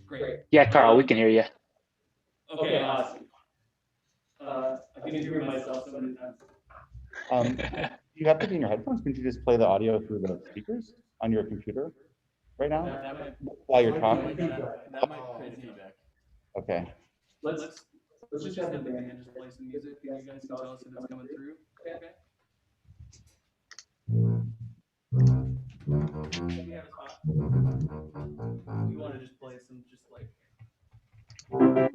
Great. Yeah, Carl, we can hear you. Okay, awesome. I couldn't hear myself so many times. You have to be in your headphones. Can you just play the audio through the speakers on your computer right now That might while you're talking? that might create feedback. Okay. Let's just have the band just play some music, and you guys can tell us if it's coming through. Okay. What do you have a spot? You want to just play some, just like. That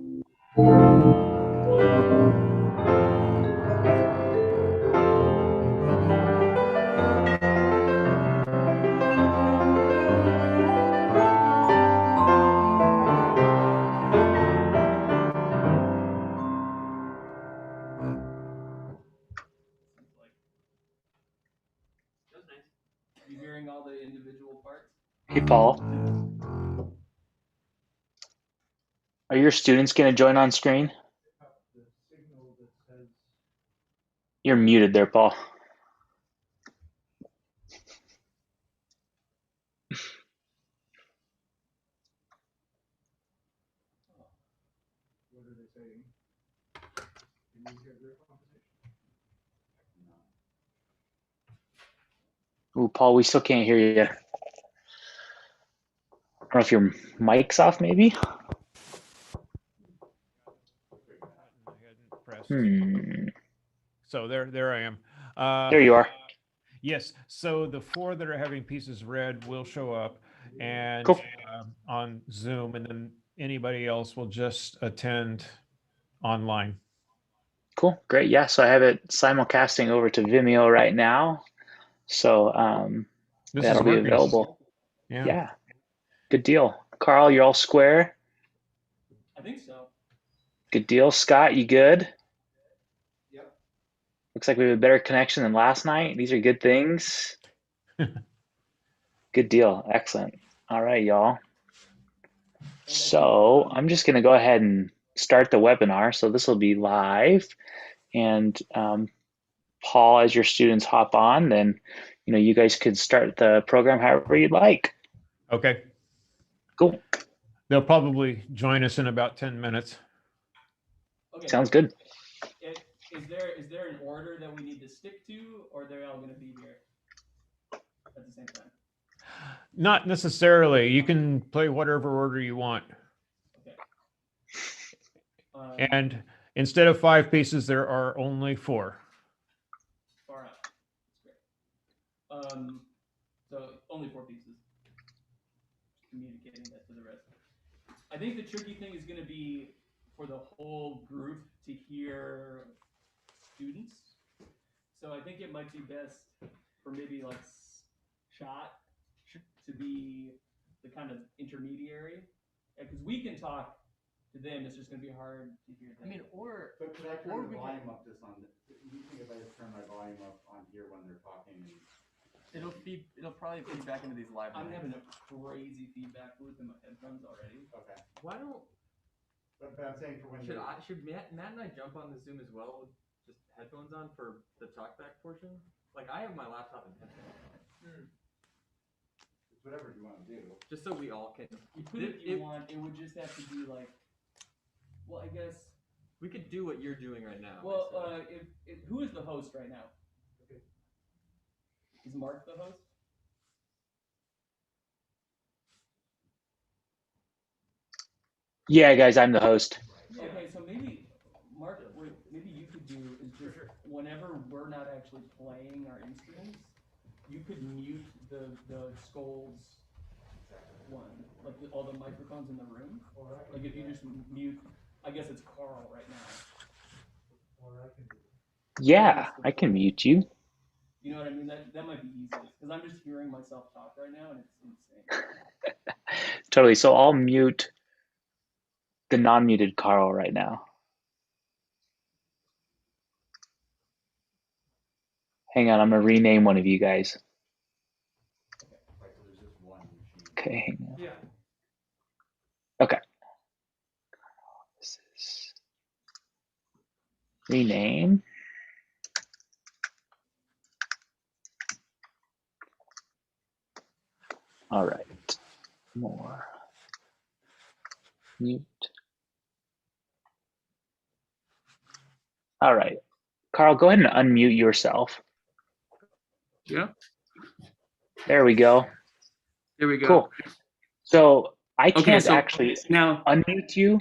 was nice. You hearing all the individual parts? Hey, Paul. Are your students going to join on screen? You're muted there, Paul. What are they saying? Can you hear their conversation? Ooh, Paul, we still can't hear you. I don't know if your mic's off, maybe? So there I am. There you are. Yes. So the 4 that are having pieces read will show up, and Cool. on Zoom, and then anybody else will just attend online. Cool. Great. Yeah. So I have it simulcasting over to Vimeo right now. So that'll be available. Yeah. Good deal. Carl, you're all square? I think so. Good deal. Scott, you good? Yep. Looks like we have a better connection than last night. These are good things. Good deal. Excellent. All right, y'all. So I'm just going to go ahead and start the webinar. So this will be live. And Paul, as your students hop on, then you guys could start the program however you'd like. Okay. Cool. They'll probably join us in about 10 minutes. Okay. Sounds good. Is there an order that we need to stick to, or they're all going to be here at the same time? Not necessarily. You can play whatever order you want. Okay. And instead of 5 pieces, there are only 4. Far out. That's great. So only 4 pieces. Communicating that to the rest. I think the tricky thing is going to be for the whole group to hear students. So I think it might be best for maybe like Shot to be the kind of intermediary, because we can talk to them. It's just going to be hard to hear them. I mean, but could I turn the volume up just on? You think if I just turn my volume up on here when they're talking? It'll probably feed back into these live. I'm having a crazy feedback loop in my headphones already. Okay. Why don't? But I'm saying for when should Matt and I jump on the Zoom as well with just headphones on for the talkback portion? Like I have my laptop and headphones. It's whatever you want to do. Just so we all can. You could if you want. It would just have to be like. Well, I guess we could do what you're doing right now. Well, who is the host right now? Okay. Is Mark the host? Yeah, guys, I'm the host. Okay, so maybe Mark, maybe you could do is just whenever we're not actually playing our instruments, you could mute the skulls one, like all the microphones in the room. Like if you just mute, I guess it's Carl right now. Yeah, I can mute you. You know what I mean? That might be easiest because I'm just hearing myself talk right now and it's insane. Totally. So I'll mute the non-muted Carl right now. Hang on, I'm gonna rename one of you guys. Okay, hang on. Yeah. Okay. This is rename. All right. More. Mute. All right. Carl, go ahead and unmute yourself. Yeah, There we go. there we go. Cool. So I Okay, can't so actually now, unmute you.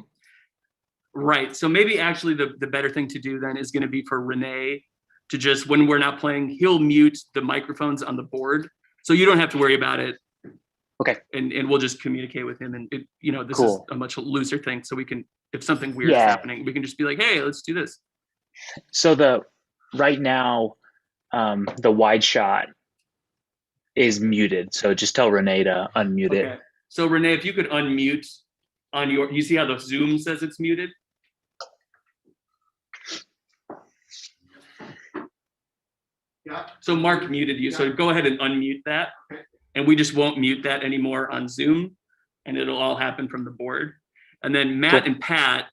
right. So maybe actually the better thing to do then is going to be for Renee to just, when we're not playing, he'll mute the microphones on the board. So you don't have to worry about it. Okay. And we'll just communicate with him. And, this Cool. is a much looser thing. So we can, if something weird's Yeah. happening, we can just be like, hey, let's do this. So right now, the wide shot is muted. So just tell Renee to unmute Okay. it. So Renee, if you could unmute on you see how the Zoom says it's muted? Yeah. So Mark muted you, so go ahead and unmute that. Okay. And we just won't mute that anymore on Zoom, and it'll all happen from the board. And then Matt Cool. and Pat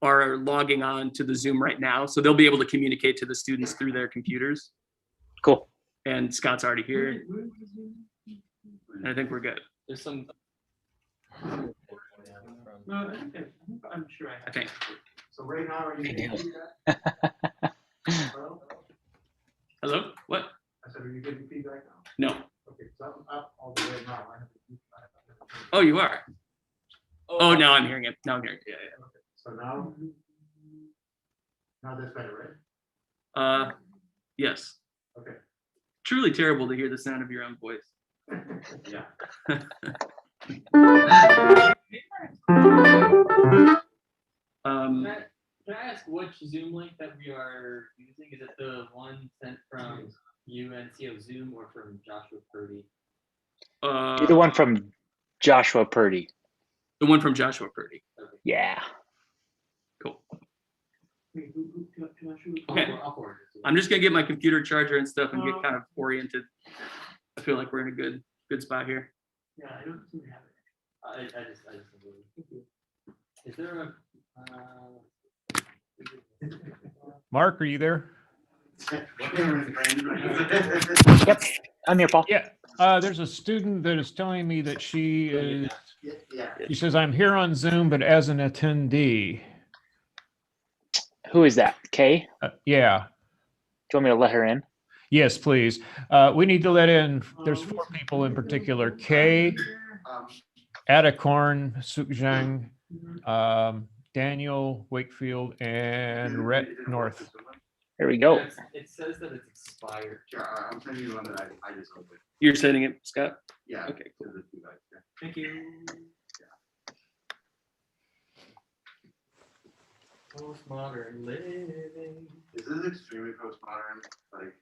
are logging on to the Zoom right now, so they'll be able to communicate to the students through their computers. Cool. And Scott's already here, and I think we're good. There's some. I'm sure I think. So right now, are you? Good deal. Hello? What? I said, are you getting feedback now? No. Okay, so I'm up all the way now. I have to- Oh, you are? Oh, now I'm hearing it. Now I'm hearing it. Yeah, Okay, so now that's better, yeah. Yes. Okay. Truly terrible to hear the sound of your own voice. right? Yeah. Can I ask which Zoom link that we are using? Is it the one sent from UNCO Zoom or from Joshua Purdy? Do the one from Joshua Purdy. The one from Joshua Purdy. Yeah. Cool. Okay. Okay. I'll forward it to you. I'm just gonna get my computer charger and stuff and get kind of oriented. I feel like we're in a good spot here. Yeah, I don't seem to have it. I just is there a Mark, are you there? Yep. I'm here, Paul. Yeah. There's a student that is telling me that she says, I'm here on Zoom, but as an attendee. Who is that? Kay? Yeah. Do you want me to let her in? Yes, please. We need to let in, there's 4 people in particular. Kay, Adakorn, Sukjang, Daniel Wakefield, and Rhett North. Here we go. It says that it's expired. Yeah, I'm sending you the one that I just opened. You're sending it, Scott? Yeah. Okay, cool. to the two guys, yeah. Thank you. Postmodern living. This is extremely postmodern, like.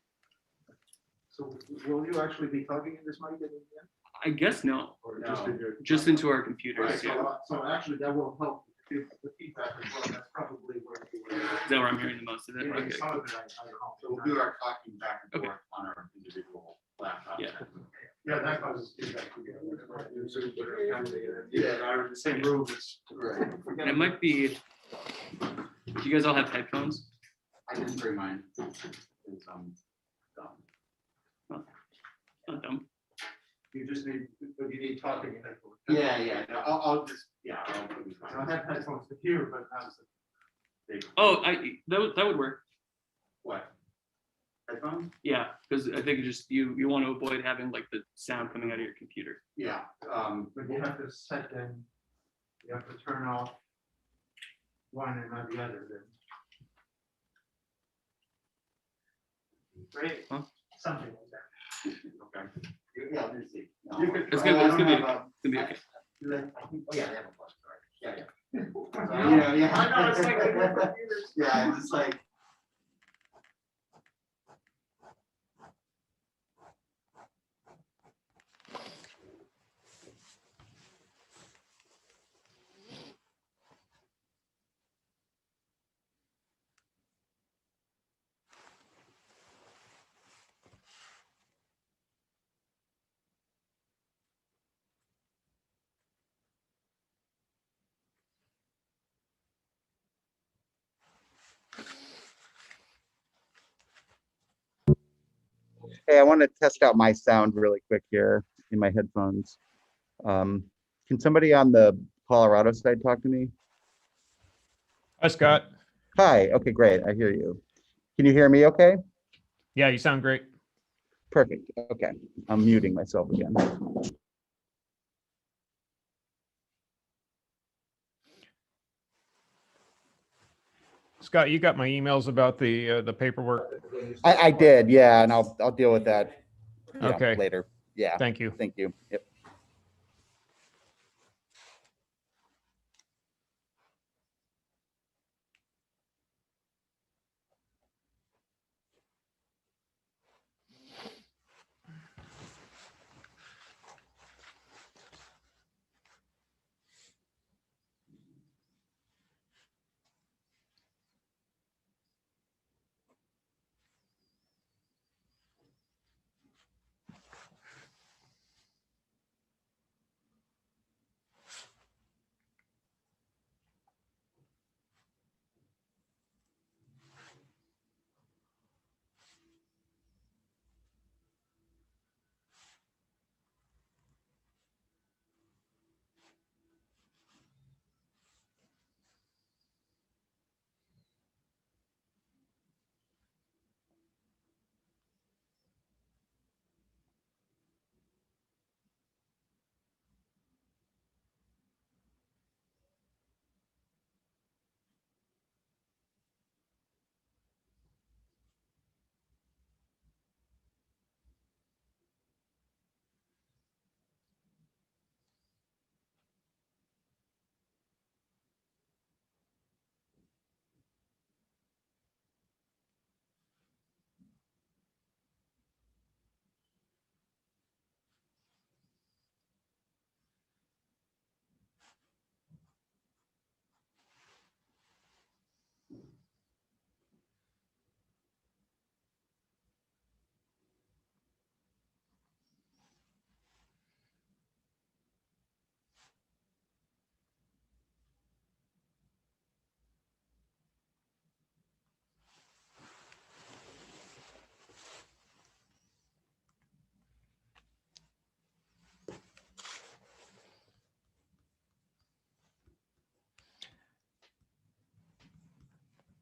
So will you actually be talking in this mic at the end? I guess no, Or just in your? just into our computers. Right, Yeah. so actually that will help with the feedback as well. That's probably where you were. Is that where I'm hearing the most of it? Yeah, Okay. some of it, I don't know. So we'll do our talking back and Okay. forth on our individual laptops. Yeah. Yeah, that causes feedback. Yeah, I was the same room. Right. And it might be, do you guys all have headphones? I didn't bring mine. It's, dumb. Not dumb. You just need, but you need talking. Yeah, no, I'll just, I'll put these I have headphones to hear, but not. big- Oh, that would work. What? Headphones? Yeah, because I think it just you want to avoid having like the sound coming out of your computer. Yeah, But you have to set them, you have to turn off one and not the other then. Great. Huh? Something like that. okay. Yeah, let me see. No, You could- It's gonna I don't be have a- it's gonna be okay. Oh, yeah, they have a plus, sorry. Yeah. Yeah. I know, it's like the new computers. Yeah, it's just like. Hey, I want to test out my sound really quick here in my headphones. Can somebody on the Colorado side talk to me? Hi, Scott. Hi, okay, great, I hear you. Can you hear me okay? Yeah, you sound great. Perfect, okay. I'm muting myself again. Scott, you got my emails about the paperwork. I did, yeah, and I'll deal with that, Okay. later. Yeah, Thank you. thank you. Yep.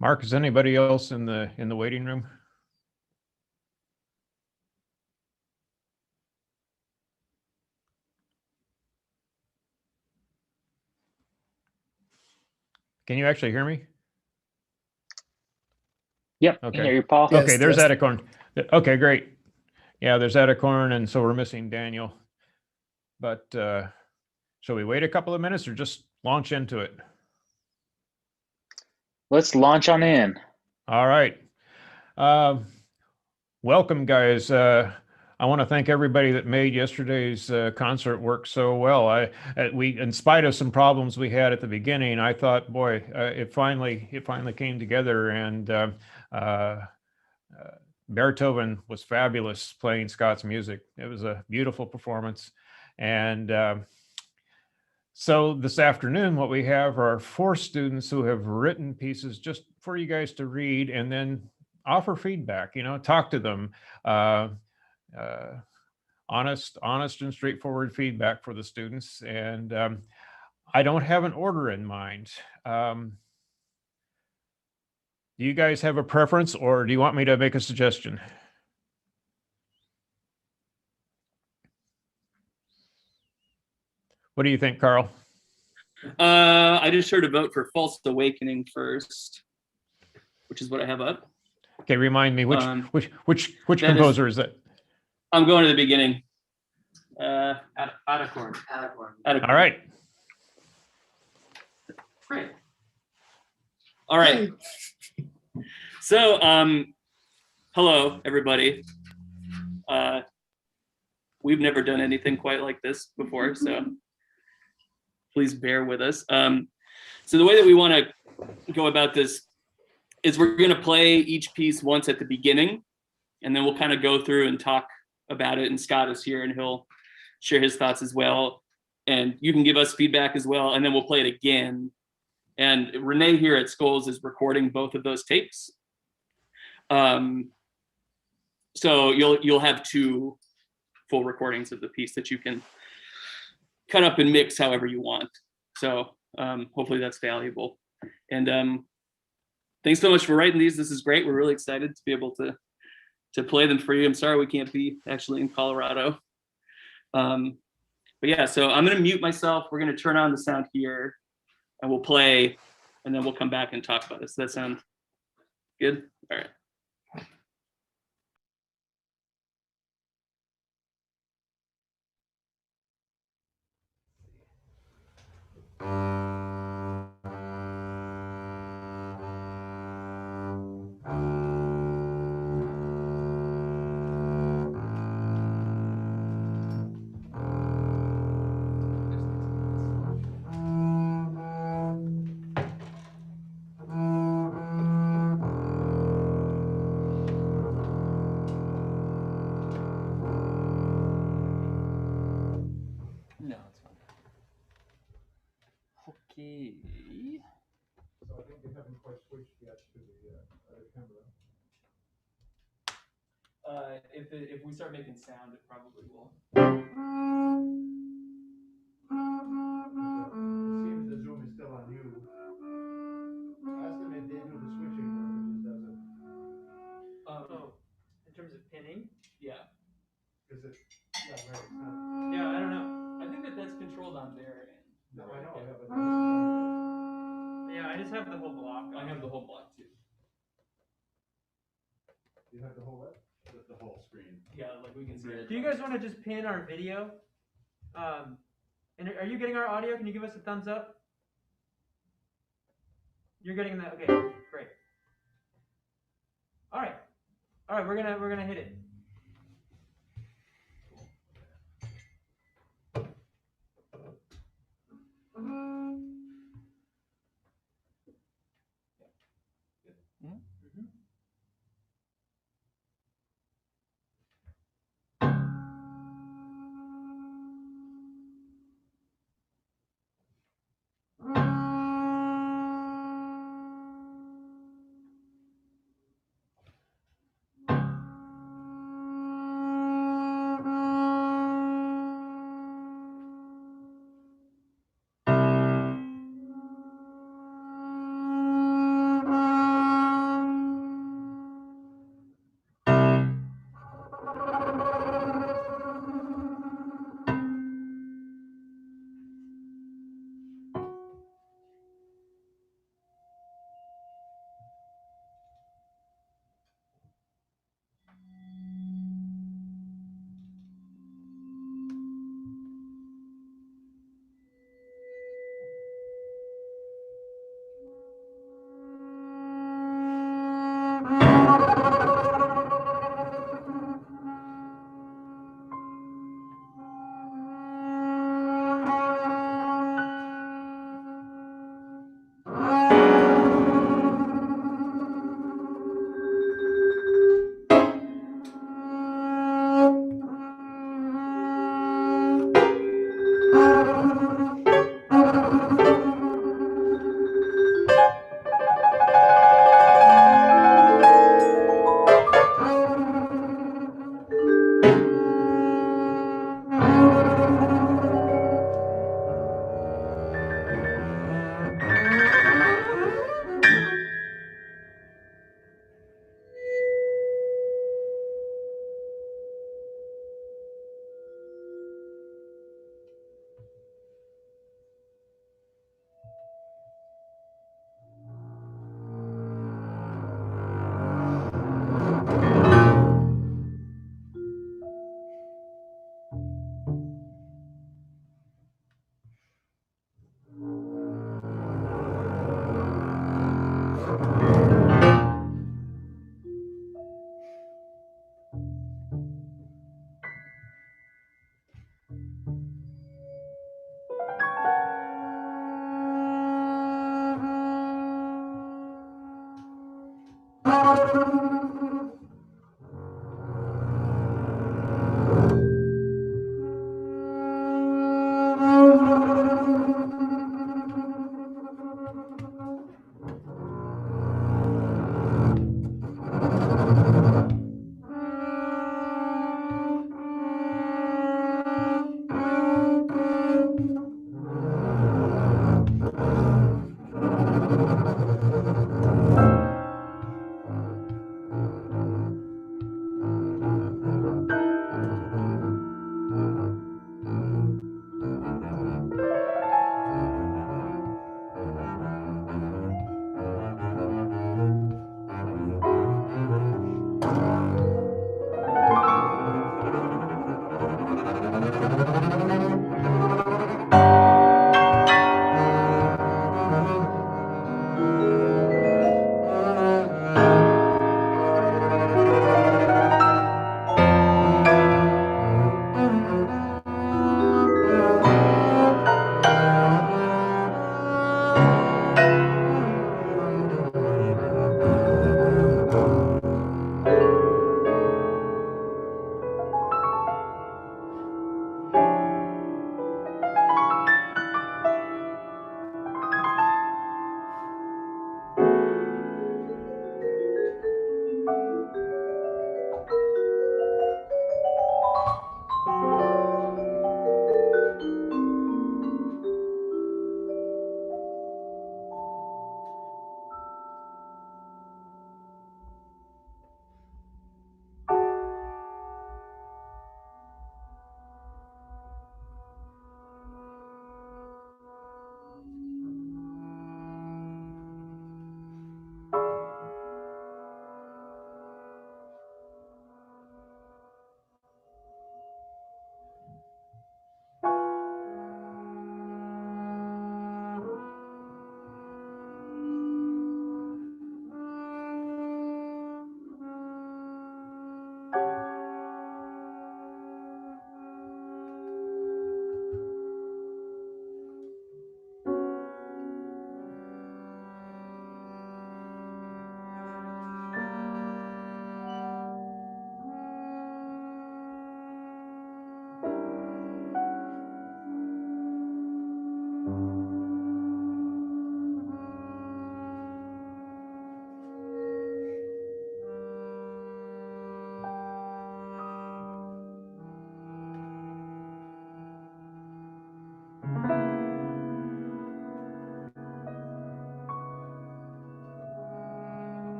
Mark, is anybody else in the waiting room? Can you actually hear me? Yep. Okay. Can hear you, Paul. Yes, Okay, there's yes. Adicorn. Okay, great. Yeah, there's Adicorn, and so we're missing Daniel. But shall we wait a couple of minutes or just launch into it? Let's launch on in. All right. Welcome, guys. I want to thank everybody that made yesterday's concert work so well. We, in spite of some problems we had at the beginning, I thought, boy, it finally came together, and Bearthoven was fabulous playing Scott's music. It was a beautiful performance, and so this afternoon, what we have are 4 students who have written pieces just for you guys to read and then offer feedback, talk to them. Honest and straightforward feedback for the students. And I don't have an order in mind. Do you guys have a preference, or do you want me to make a suggestion? What do you think, Carl? I just heard a vote for False Awakening first, which is what I have up. Okay, remind me which that composer is that? I'm going to the beginning. Adicorn. All right. Great. All right. So, hello, everybody. We've never done anything quite like this before, so please bear with us. So the way that we want to go about this is we're going to play each piece once at the beginning, and then we'll kind of go through and talk about it. And Scott is here, and he'll share his thoughts as well. And you can give us feedback as well, and then we'll play it again. And Renee here at Scholes is recording both of those tapes. So you'll have 2 full recordings of the piece that you can cut up and mix however you want. So hopefully that's valuable. And thanks so much for writing these. This is great. We're really excited to be able to play them for you. I'm sorry we can't be actually in Colorado. But yeah, so I'm gonna mute myself. We're gonna turn on the sound here and we'll play and then we'll come back and talk about this. Does that sound good? All right. No, it's fine. Okay. So I think they haven't quite switched yet to the other camera. If we start making sound, it probably will. It seems the Zoom is still on you. Ask them if they do the switching or if it just doesn't. In terms of pinning? Yeah. Is it? Yeah, right. It's not. Yeah, I don't know. I think that's controlled on their end. No, I know. Yeah. Yeah, but this is Yeah, I just have the whole block. I have the whole block too. you have the whole what? The whole screen. Yeah, like we can see it. Do you guys want to just pin our video? And are you getting our audio? Can you give us a thumbs up? You're getting that? Okay, great. All right, we're gonna hit it.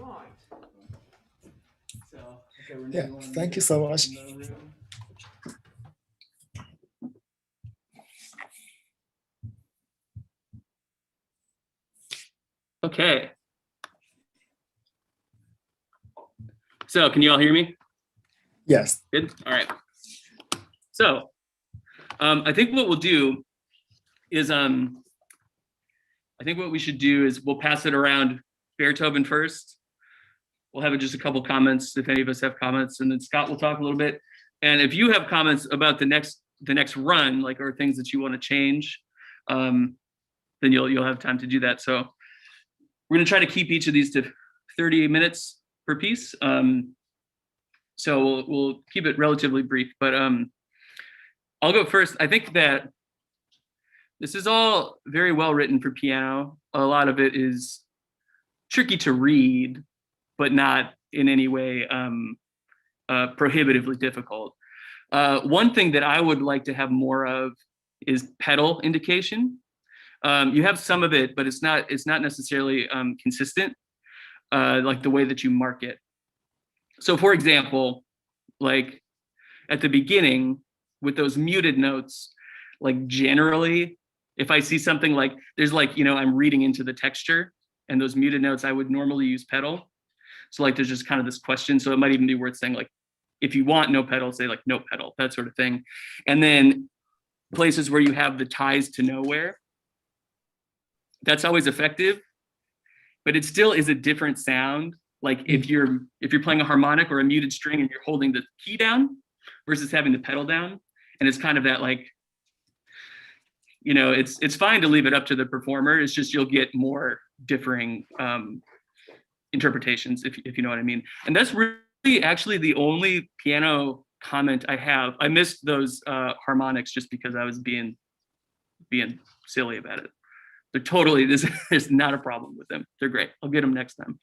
right. So, okay, Renee, Yeah, you wanna thank meet you us so much. in the room? Okay. So can you all hear me? Yes. Good. All right. So I think what we'll do is I think what we should do is we'll pass it around Bearthoven first. We'll have just a couple comments if any of us have comments, and then Scott will talk a little bit. And if you have comments about the next run, like or things that you want to change, then you'll have time to do that. So we're going to try to keep each of these to 30 minutes per piece. So we'll keep it relatively brief, but I'll go first. I think that this is all very well written for piano. A lot of it is tricky to read, but not in any way prohibitively difficult. One thing that I would like to have more of is pedal indication. You have some of it, but it's not necessarily consistent, like the way that you mark it. So for example, like at the beginning with those muted notes, like generally, if I see something like there's like, I'm reading into the texture and those muted notes, I would normally use pedal. So like there's just kind of this question. So it might even be worth saying like, if you want no pedal, say like no pedal, that sort of thing. And then places where you have the ties to nowhere, that's always effective, but it still is a different sound. Like if you're playing a harmonic or a muted string and you're holding the key down versus having the pedal down, and it's kind of that like, it's fine to leave it up to the performer. It's just you'll get more differing interpretations, if you know what I mean. And that's really actually the only piano comment I have. I missed those harmonics just because I was being silly about it. They're totally, there's not a problem with them. They're great. I'll get them next time.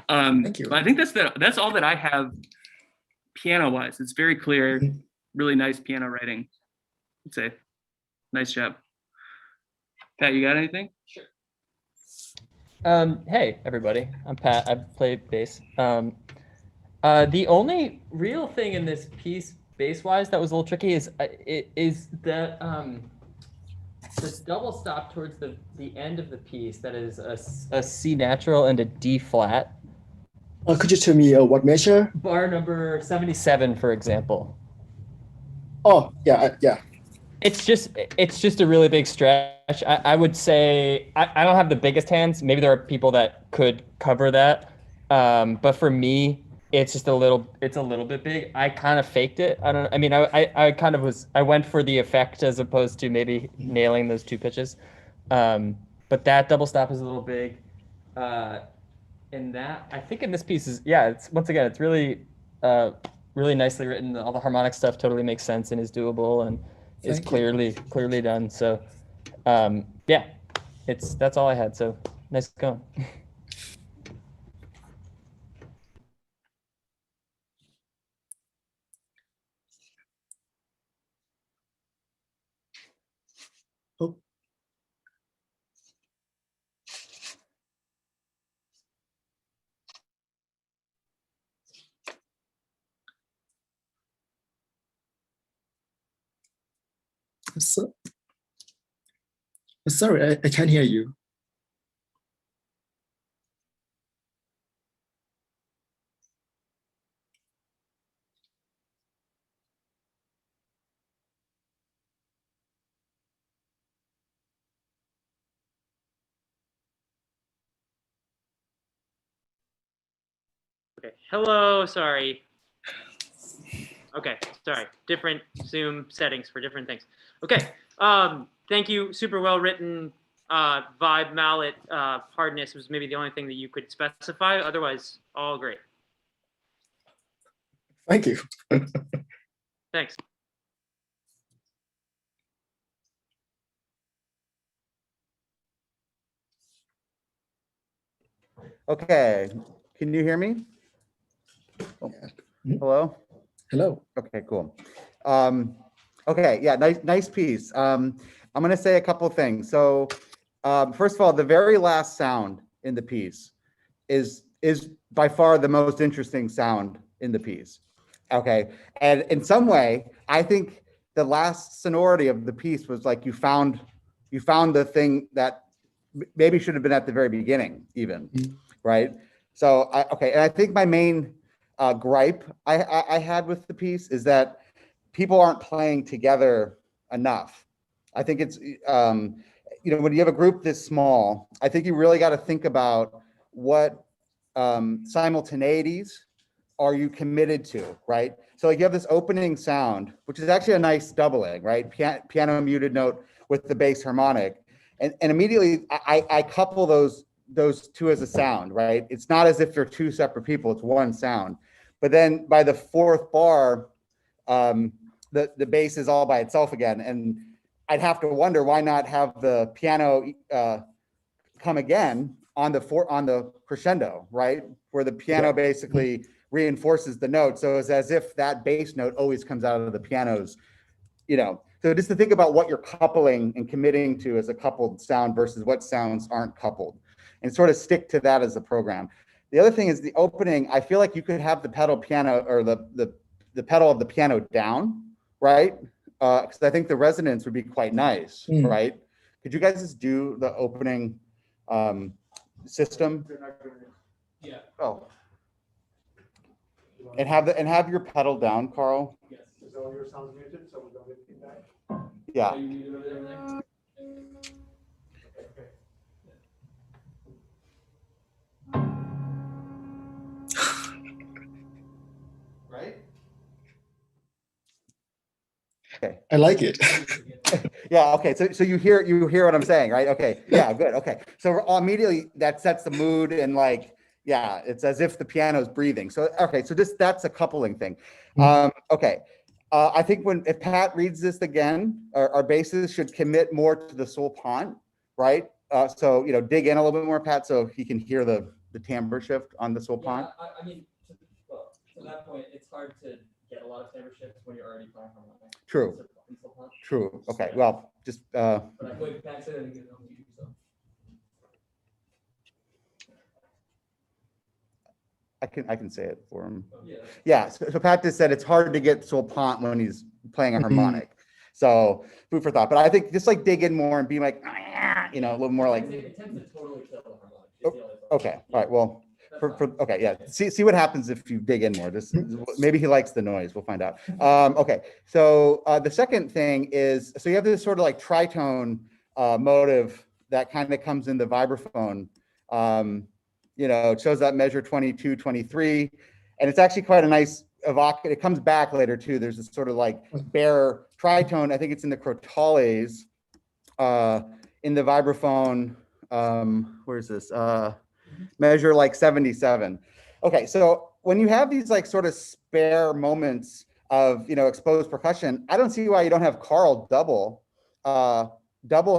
Thank you. But I think that's all that I have piano-wise. It's very clear, really nice piano writing. I'd say, nice job. Pat, you got anything? Sure. Hey, everybody. I'm Pat. I play bass. The only real thing in this piece, bass-wise, that was a little tricky is that the double stop towards the end of the piece that is a C natural and a D flat. Could you tell me what measure? Bar number 77, for example. Oh, yeah, yeah. It's just a really big stretch. I would say I don't have the biggest hands. Maybe there are people that could cover that. But for me, it's just a little bit big. I kind of faked it. I went for the effect as opposed to maybe nailing those two pitches. But that double stop is a little big. And that, I think in this piece it's really, really nicely written. All the harmonic stuff totally makes sense and is doable and is clearly done. So, that's all I had. So nice going. Oh. So, sorry, I can't hear you. Okay. Hello. Sorry. Okay. Sorry. Different Zoom settings for different things. Okay. Thank you. Super well written. Vibe, mallet, hardness was maybe the only thing that you could specify. Otherwise, all great. Thank you. Thanks. Okay, can you hear me? Oh, hello? Hello. Okay, cool. Okay, yeah, nice piece. I'm gonna say a couple of things. So first of all, the very last sound in the piece is is by far the most interesting sound in the piece. Okay, and in some way, I think the last sonority of the piece was like you found the thing that maybe should have been at the very beginning, even, right? So okay, and I think my main gripe I had with the piece is that people aren't playing together enough. I think it's when you have a group this small, I think you really got to think about what simultaneities are you committed to, right? So like you have this opening sound, which is actually a nice doubling, right? Piano muted note with the bass harmonic. And immediately I couple those two as a sound, right? It's not as if they're two separate people, it's one sound. But then by the fourth bar, the bass is all by itself again. And I'd have to wonder why not have the piano come again on the crescendo, right? Where the piano basically reinforces the note. So it's as if that bass note always comes out of the pianos, So just to think about what you're coupling and committing to as a coupled sound versus what sounds aren't coupled, and sort of stick to that as a program. The other thing is the opening. I feel like you could have the pedal piano or the pedal of the piano down, right? Because I think the resonance would be quite nice, right? Could you guys just do the opening system? Yeah. Oh. And have your pedal down, Carl. Yes. Is all your sounds muted, so we don't get feedback? Yeah. Are you muted over there? Right? Okay. I like it. Yeah. Okay. So you hear what I'm saying, right? Okay. Yeah. Good. Okay. So immediately that sets the mood and yeah, it's as if the piano's breathing. So okay. So that's a coupling thing. Okay. I think if Pat reads this again, our basses should commit more to the soul pont, right? So dig in a little bit more, Pat, so he can hear the timbre shift on the soul pont. I mean, to that point, it's hard to get a lot of timbre shifts when you're already playing harmonic. True. True. Okay. Well, just. But I played back to that again on YouTube, so. I can say it for him. Yeah. Yeah. So Pat just said it's hard to get soul pont when he's playing a harmonic. So food for thought. But I think just dig in more and be like, a little more like. It tends to totally kill the harmonic. Okay. All right. Well. Okay, yeah. See what happens if you dig in more. Maybe he likes the noise. We'll find out. Okay, so the second thing is, so you have this sort of like tritone motive that kind of comes in the vibraphone. It shows that measure 22, 23, and it's actually quite a nice evocative. It comes back later too. There's this sort of like bare tritone. I think it's in the crotales, in the vibraphone. Where's this? Measure like 77. Okay, so when you have these like sort of spare moments of exposed percussion, I don't see why you don't have Carl double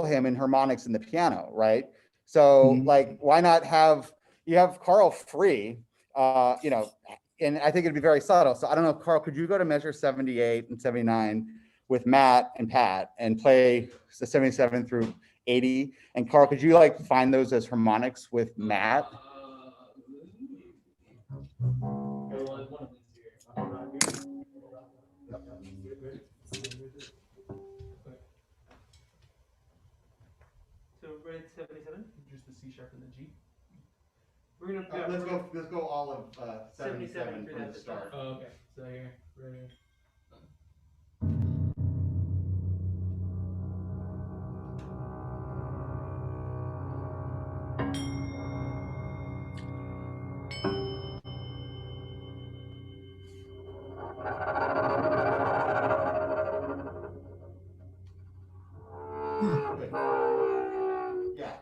him in harmonics in the piano, right? So like why not have Carl free, and I think it'd be very subtle. So I don't know, Carl, could you go to measure 78 and 79 with Matt and Pat and play the 77 through 80? And Carl, could you find those as harmonics with Matt? So we're at 77. Just the C sharp and the G. We're gonna Let's go all of 77 from the start. Oh, okay. So here, right here.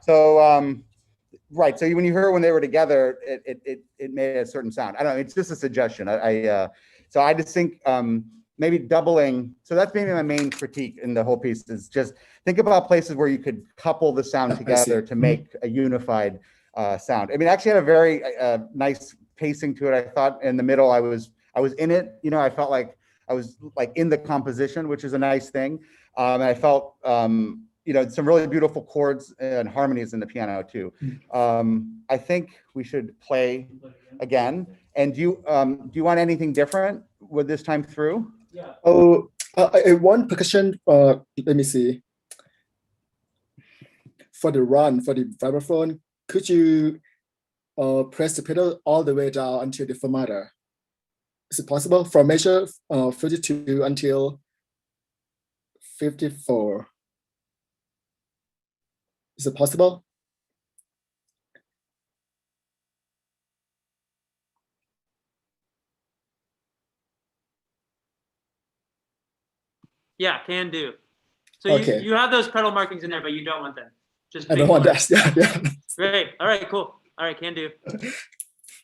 So right. So when you heard when they were together, it made a certain sound. I don't know. It's just a suggestion. So I just think maybe doubling. So that's maybe my main critique in the whole piece is just think about places where you could couple the sound together to make a unified sound. I mean, it actually had a very nice pacing to it. I thought in the middle, I was in it. I felt like I was in the composition, which is a nice thing. And I felt some really beautiful chords and harmonies in the piano too. I think we should play again. And do you want anything different with this time through? Yeah. Oh, one percussion. Let me see. For the run, for the vibraphone, could you press the pedal all the way down until the fermata? Is it possible from measure 52 until 54? Is it possible? Yeah, can do. So Okay. you have those pedal markings in there, but you don't want them. Just I don't make want one. that. Yeah, yeah. Great. All right, cool. All right, can do.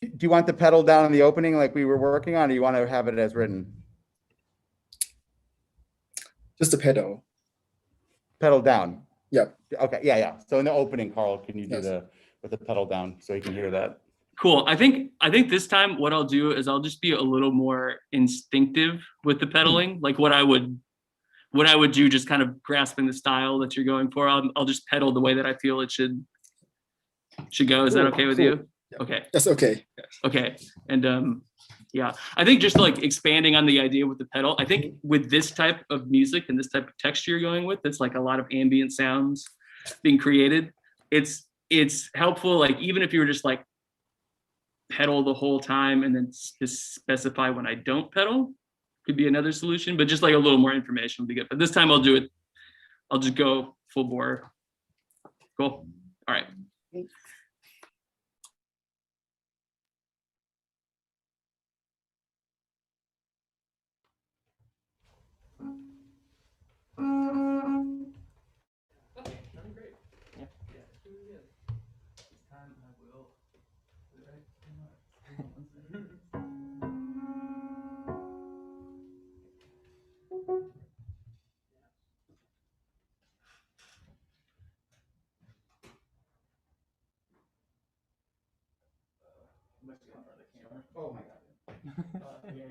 Do you want the pedal down in the opening like we were working on, or you want to have it as written? Just the pedal. Pedal down. Yep. Okay, yeah. So in the opening, Carl, can you do Yes. with the pedal down so you can hear that? Cool. I think this time what I'll do is I'll just be a little more instinctive with the pedaling, like what I would do, just kind of grasping the style that you're going for. I'll just pedal the way that I feel it should go. Is that okay with you? Okay. That's okay. Okay. And yeah, I think just like expanding on the idea with the pedal, I think with this type of music and this type of texture you're going with, that's like a lot of ambient sounds being created. It's helpful. Like even if you were just like pedal the whole time and then just specify when I don't pedal, could be another solution, but just like a little more information would be good. But this time I'll just go full bore. Cool. All right. Okay, sounding great. Yeah, it's really good. This time I will. Oh my God. Yeah.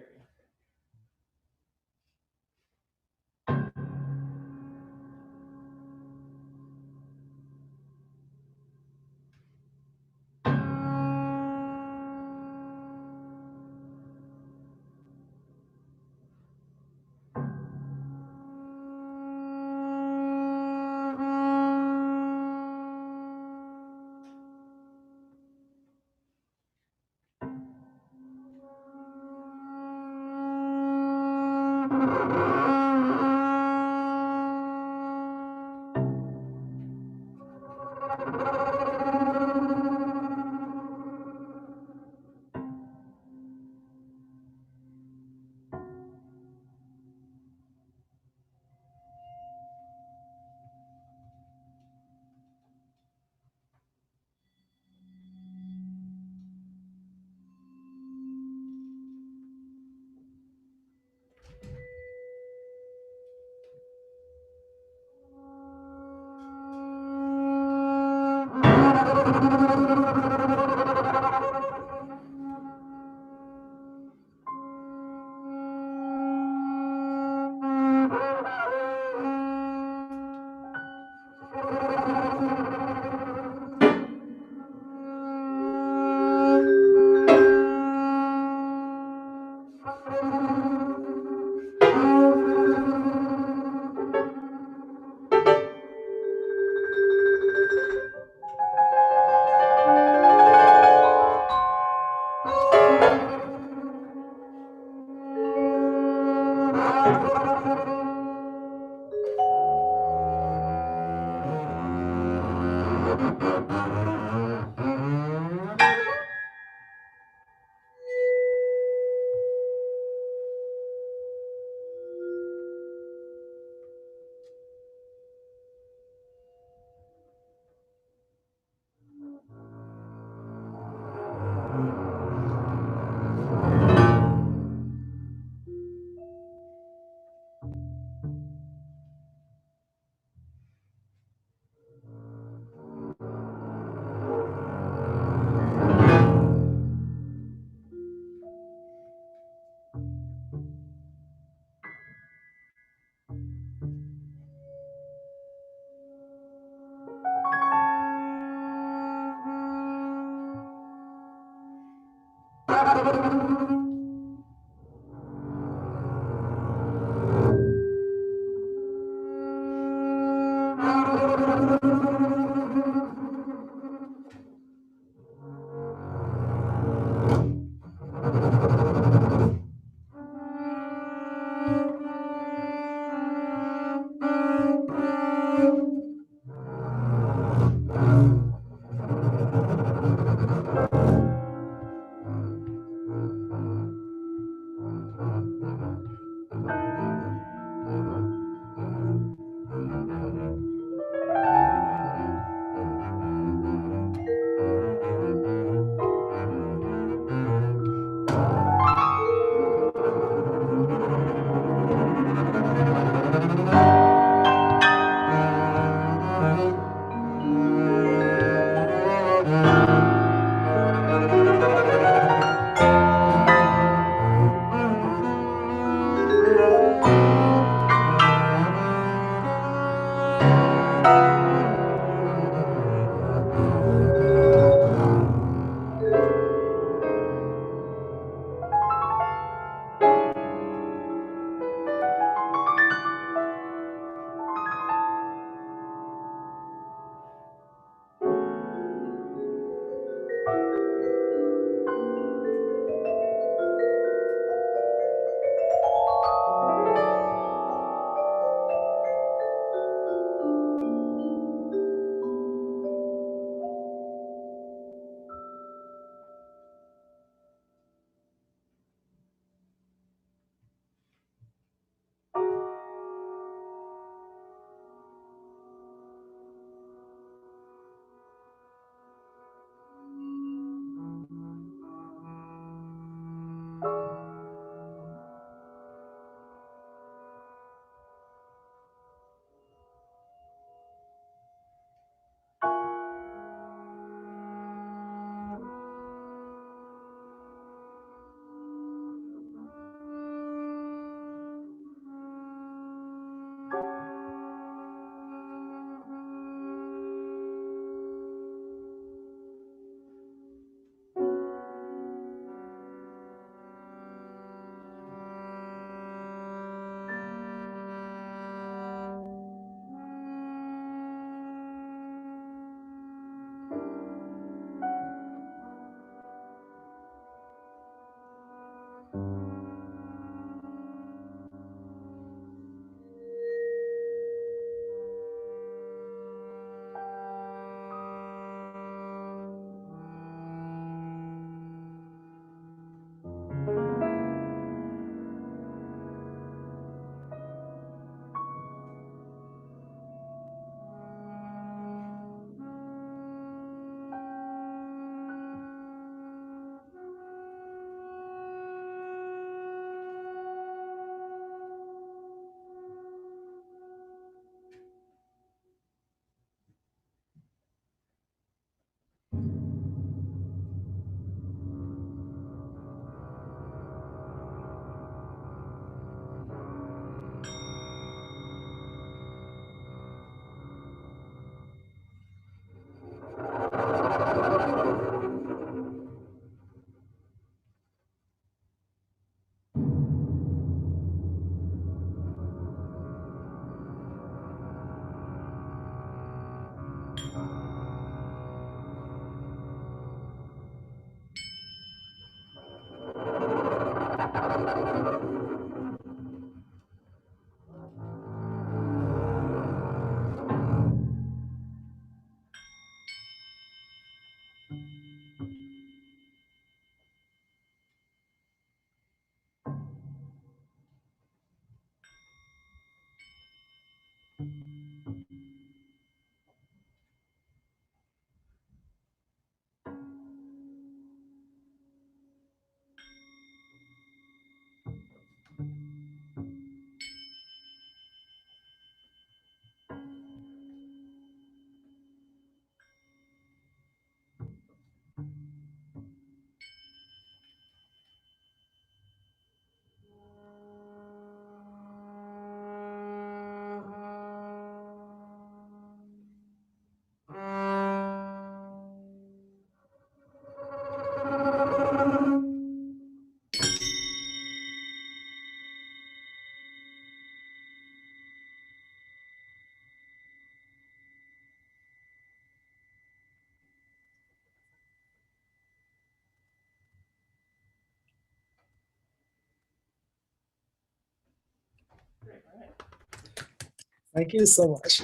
Thank you so much.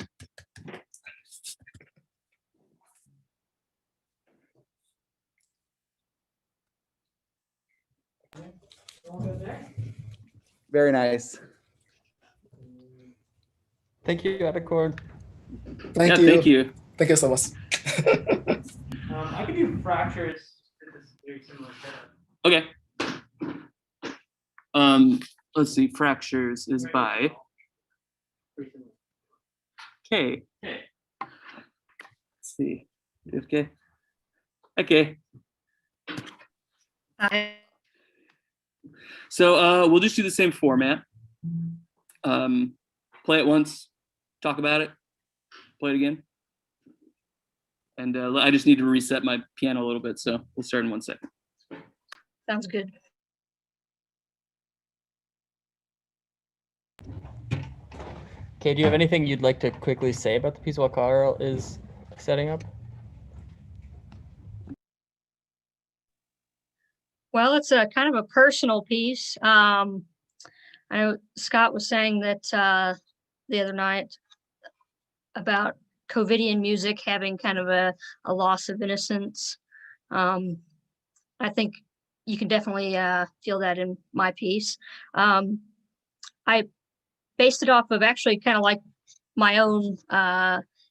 Very nice. Thank you, Adacord. Thank Yeah, you. thank you. Thank you so much. I can do fractures. It's very similar setup. Okay. Let's see. Fractures is by K. Okay. Let's see. Okay. Okay. So we'll just do the same format. Play it once, talk about it, play it again. And I just need to reset my piano a little bit, so we'll start in 1 second. Sounds good. Okay, do you have anything you'd like to quickly say about the piece while Carl is setting up? Well, it's a kind of a personal piece. I know Scott was saying that the other night about COVIDian music having kind of a loss of innocence. I think you can definitely feel that in my piece. I based it off of actually kind of like my own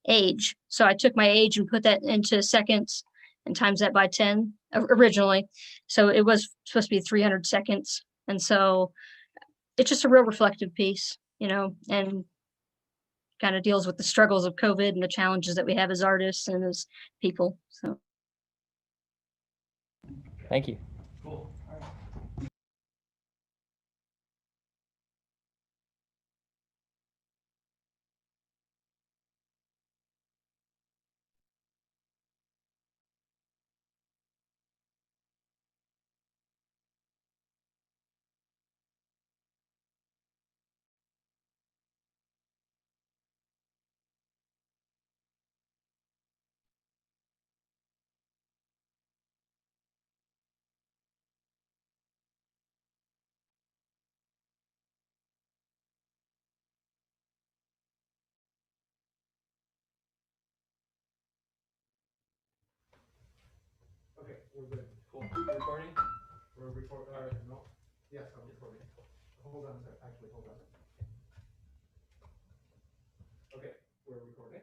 age. So I took my age and put that into seconds and times that by 10 originally. So it was supposed to be 300 seconds. And so it's just a real reflective piece, you know, and kind of deals with the struggles of COVID and the challenges that we have as artists and as people. So Thank you. Cool. Okay, we're good. Cool. Recording? We're recording, no, yes, I'm recording. Hold on a sec, actually, hold on. Okay, we're recording.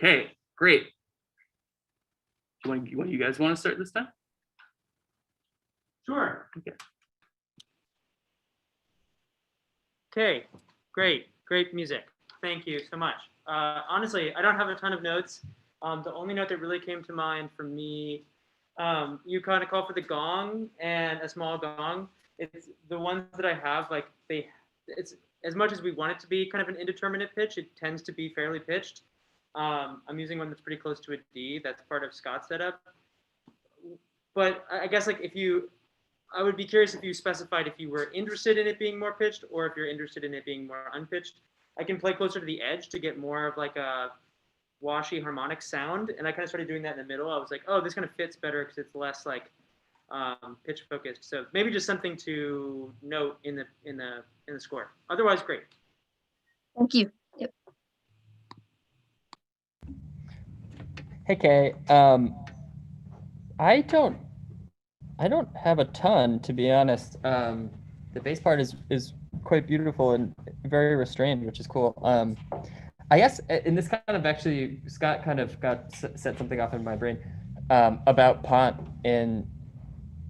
Okay, great. One of you guys want to start this time? Sure. Okay. Okay, great music. Thank you so much. Honestly, I don't have a ton of notes. The only note that really came to mind for me, you kind of call for the gong and a small gong. It's the ones that I have, like it's as much as we want it to be kind of an indeterminate pitch, it tends to be fairly pitched. I'm using one that's pretty close to a D. That's part of Scott's setup. But I guess like I would be curious if you specified if you were interested in it being more pitched or if you're interested in it being more unpitched. I can play closer to the edge to get more of like a washy harmonic sound. And I kind of started doing that in the middle. I was like, oh, this kind of fits better because it's less like pitch focused. So maybe just something to note in the score. Otherwise, great. Thank you. Yep. Hey Kay, I don't have a ton, to be honest. The bass part is quite beautiful and very restrained, which is cool. I guess, and this kind of actually, Scott kind of set something off in my brain about Pont. And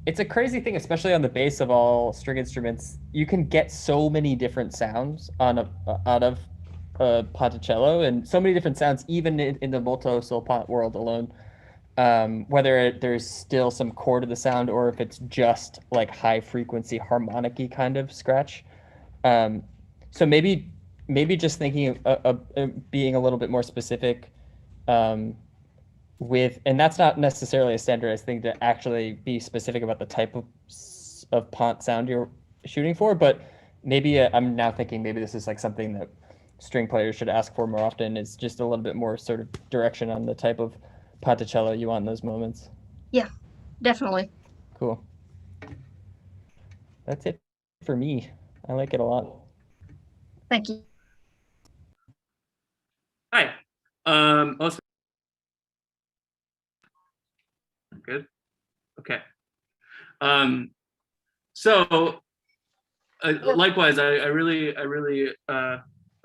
it's a crazy thing, especially on the bass of all string instruments. You can get so many different sounds out of Ponticello, and so many different sounds, even in the molto sol Pont world alone. Whether there's still some core to the sound or if it's just like high frequency harmonic-y kind of scratch. So maybe just thinking of being a little bit more specific and that's not necessarily a standardized thing to actually be specific about the type of Pont sound you're shooting for, but maybe I'm now thinking maybe this is like something that string players should ask for more often, is just a little bit more sort of direction on the type of Ponticello you want in those moments. Yeah, definitely. Cool. That's it for me. I like it a lot. Thank you. Hi. Also good. Okay. So likewise, I really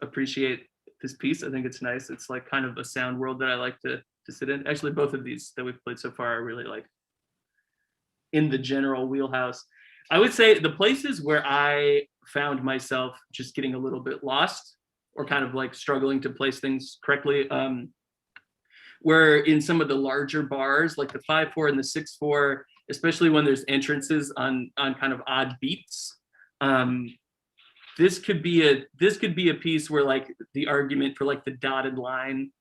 appreciate this piece. I think it's nice. It's like kind of a sound world that I like to sit in. Actually, both of these that we've played so far are really like in the general wheelhouse. I would say the places where I found myself just getting a little bit lost or kind of like struggling to place things correctly were in some of the larger bars, like the 5/4 and the 6/4, especially when there's entrances on kind of odd beats. This could be a piece where like the argument for like the dotted line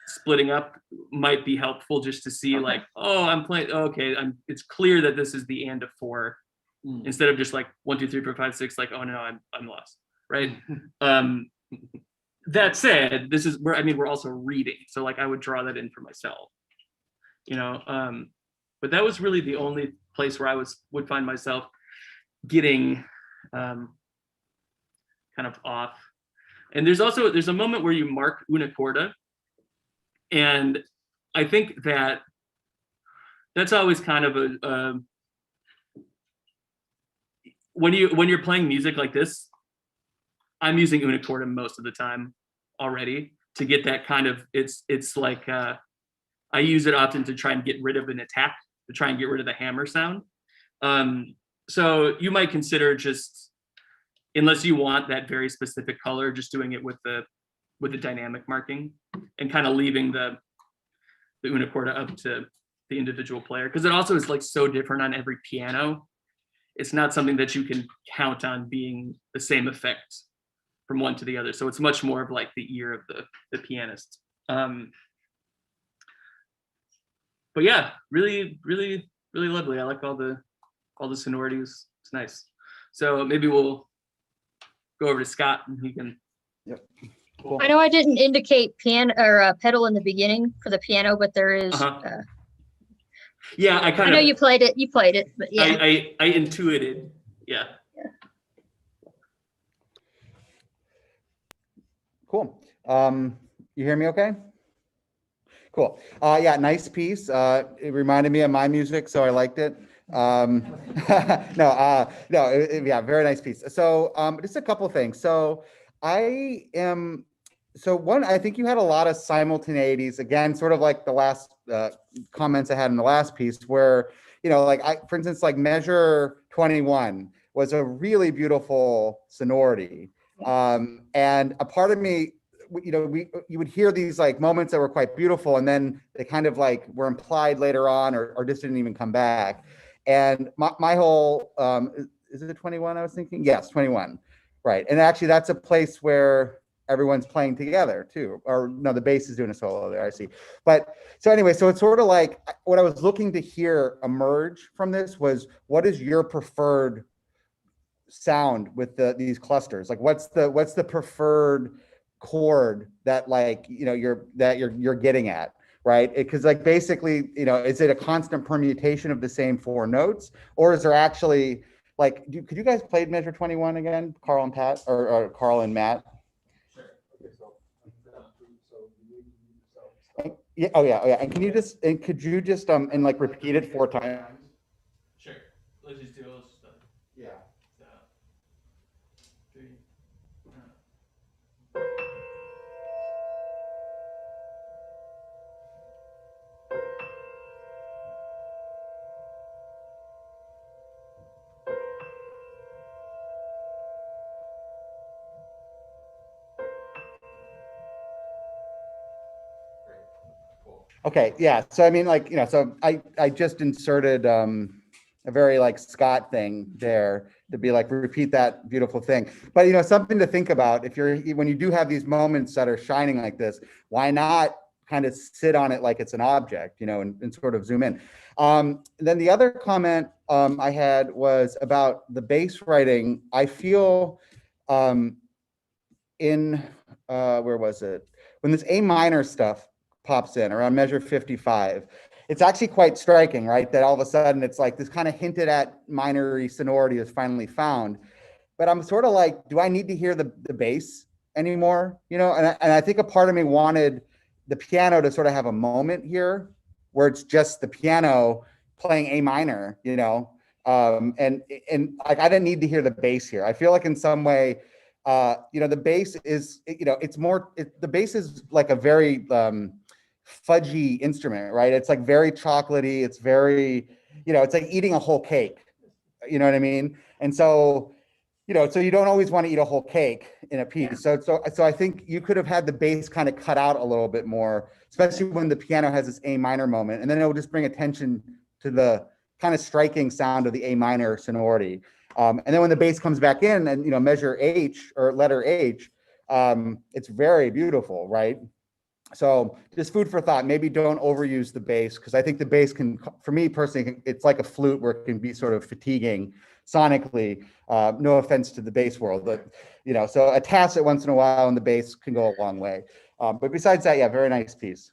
splitting up might be helpful, just to see like, oh, I'm playing, okay, it's clear that this is the and of 4 instead of just like 1, 2, 3, 4, 5, 6, like, oh no, I'm lost, right? That said, this is where, I mean, we're also reading, so like I would draw that in for myself, you know. But that was really the only place where I would find myself getting kind of off. And there's a moment where you mark una corda, and I think that's always kind of a when you're playing music like this, I'm using una corda most of the time already to get that kind of, it's like I use it often to try and get rid of an attack, to try and get rid of the hammer sound. So you might consider just, unless you want that very specific color, just doing it with the dynamic marking and kind of leaving the una corda up to the individual player, because it also is like so different on every piano. It's not something that you can count on being the same effect from one to the other. So it's much more of like the ear of the pianist. But yeah, really, really, really lovely. I like all the sonorities. It's nice. So maybe we'll go over to Scott and he can. Yep. Cool. I know I didn't indicate piano or pedal in the beginning for the piano, but there is. Yeah, I know you played it. You played it, but yeah. I intuited. Yeah. Cool. You hear me okay? Cool. Yeah, nice piece. It reminded me of my music, so I liked it. Yeah, very nice piece. So just a couple things. So I am so one, I think you had a lot of simultaneities, again, sort of like the last comments I had in the last piece where, like for instance, like measure 21 was a really beautiful sonority. And a part of me, you would hear these like moments that were quite beautiful, and then they kind of like were implied later on or just didn't even come back. And my whole, is it 21 I was thinking? Yes, 21. Right. And actually that's a place where everyone's playing together too. Or no, the bass is doing a solo there, I see. But so anyway, so it's sort of like what I was looking to hear emerge from this was, what is your preferred sound with these clusters? Like what's the preferred chord that like, you're getting at, right? Because like basically, is it a constant permutation of the same 4 notes, or is there actually like, could you guys play measure 21 again, Carl and Pat, or Carl and Matt? Yeah, oh yeah. And could you just and like repeat it 4 times? Sure. Let's just do it. Yeah. So, 3. Okay, yeah. So I mean, like, so I just inserted a very like Scott thing there to be like, repeat that beautiful thing. But something to think about, when you do have these moments that are shining like this, why not kind of sit on it like it's an object, and sort of zoom in. Then the other comment I had was about the bass writing. I feel in where was it? When this A minor stuff pops in around measure 55, it's actually quite striking, right? That all of a sudden it's like this kind of hinted at minor sonority is finally found. But I'm sort of like, do I need to hear the bass anymore? And I think a part of me wanted the piano to sort of have a moment here where it's just the piano playing A minor, and like I didn't need to hear the bass here. I feel like in some way, the bass is, the bass is like a very fudgy instrument, right? It's like very chocolatey. It's very, it's like eating a whole cake. You know what I mean? And so, so you don't always want to eat a whole cake in a piece. So I think you could have had the bass kind of cut out a little bit more, especially when the piano has this A minor moment, and then it will just bring attention to the kind of striking sound of the A minor sonority. And then when the bass comes back in and, measure H or letter H, it's very beautiful, right? So just food for thought. Maybe don't overuse the bass, because I think the bass can, for me personally, it's like a flute where it can be sort of fatiguing sonically. No offense to the bass world, but so a tacit once in a while and the bass can go a long way. But besides that, yeah, very nice piece.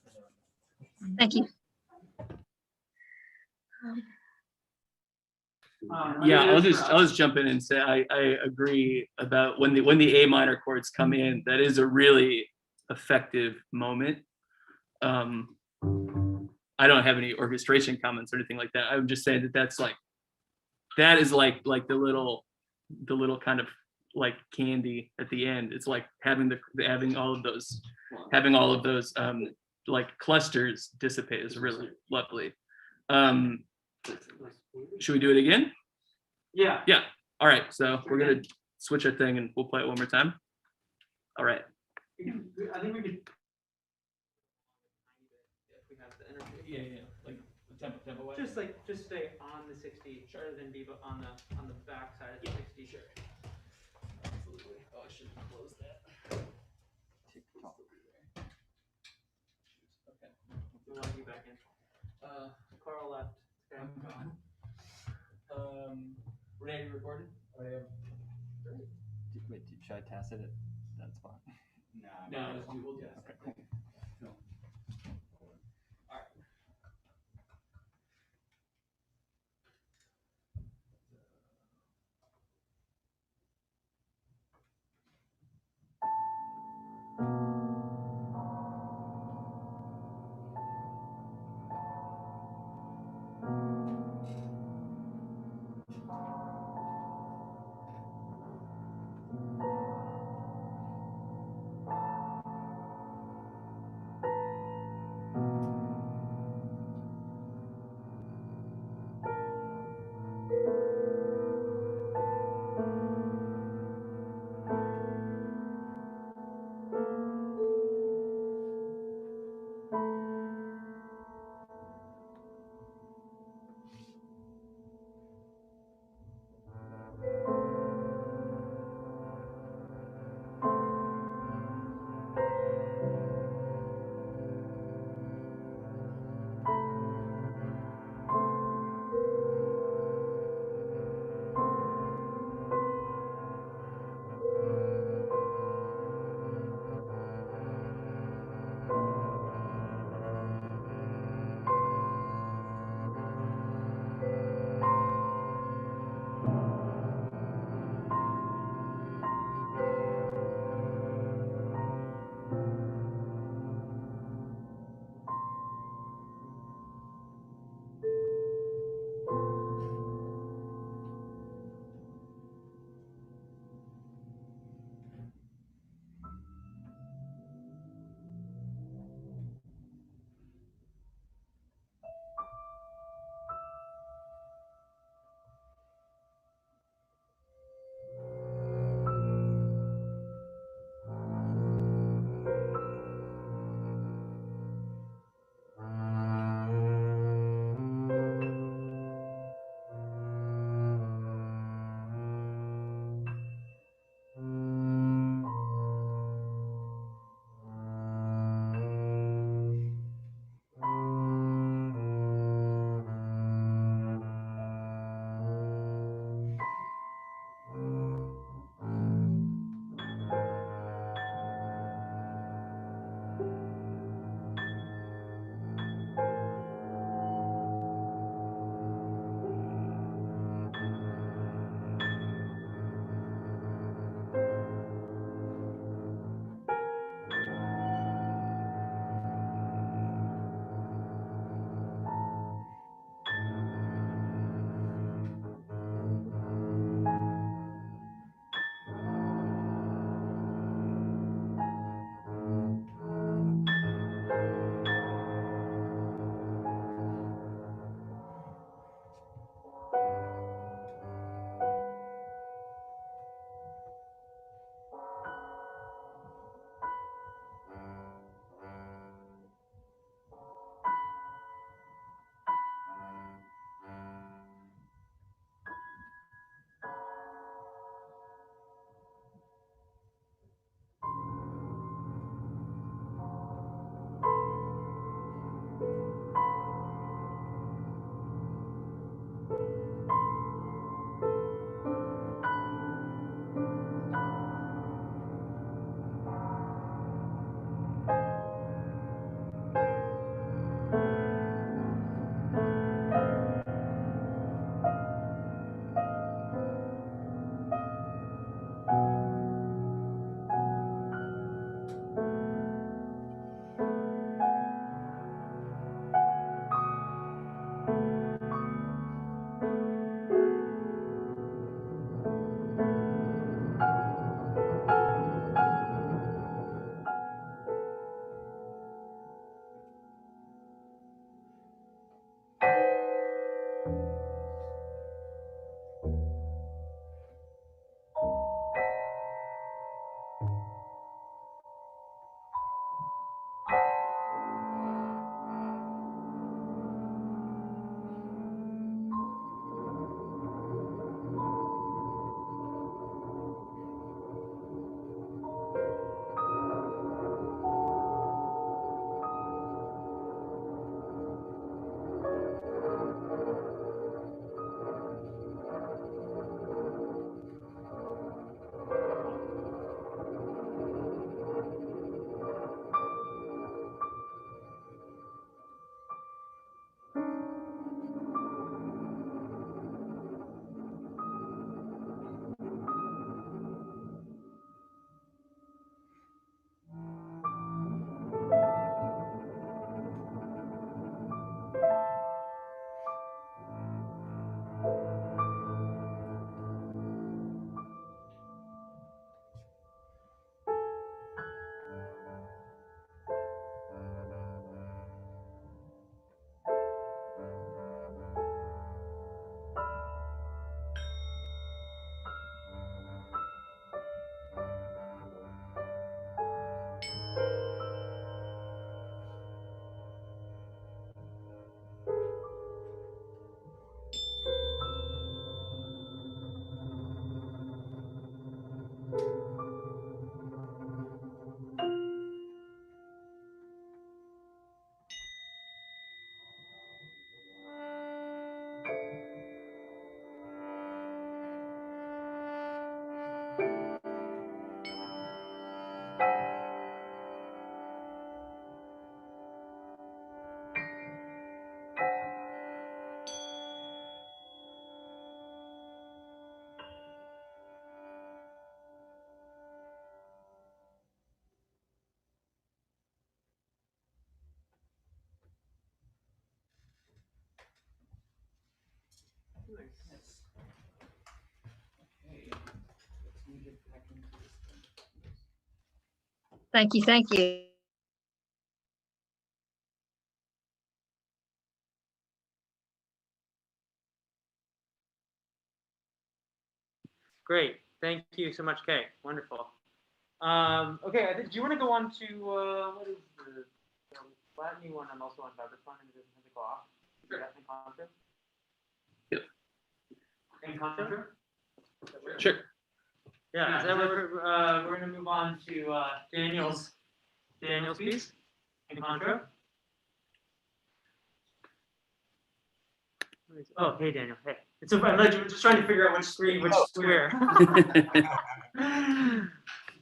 Thank you. Yeah, I'll just jump in and say I agree about when the A minor chords come in. That is a really effective moment. I don't have any orchestration comments or anything like that. I would just say that is like the little kind of like candy at the end. It's like having all of those like clusters dissipate is really lovely. Should we do it again? Yeah. Yeah. All right. So we're gonna switch our thing and we'll play it one more time. All right. I think we could. If we have the energy. Yeah. Like tempo wise. Just stay on the 60 rather than be on the back side of the 60. Sure. Absolutely. Oh, I should close that. Okay. We want you back in. Carl left. Okay. I'm gone. Renee, are you recording? I am. Wait, should I tacit it? That's fine. No, we'll do that. Okay. Yes. Okay. Let's move it back into this thing. Thank you, thank you. Great. Thank you so much, Kay. Wonderful. Okay, do you want to go on to what is the flat new one? I'm also on Vibraphone and it doesn't have to go off. Sure. Encontre? Yep. Encontre? Sure. Yeah, is that what we're going to move on to Daniel's piece? Encontre? Oh, hey Daniel. Hey. It's I'm like, just trying to figure out which screen, which square.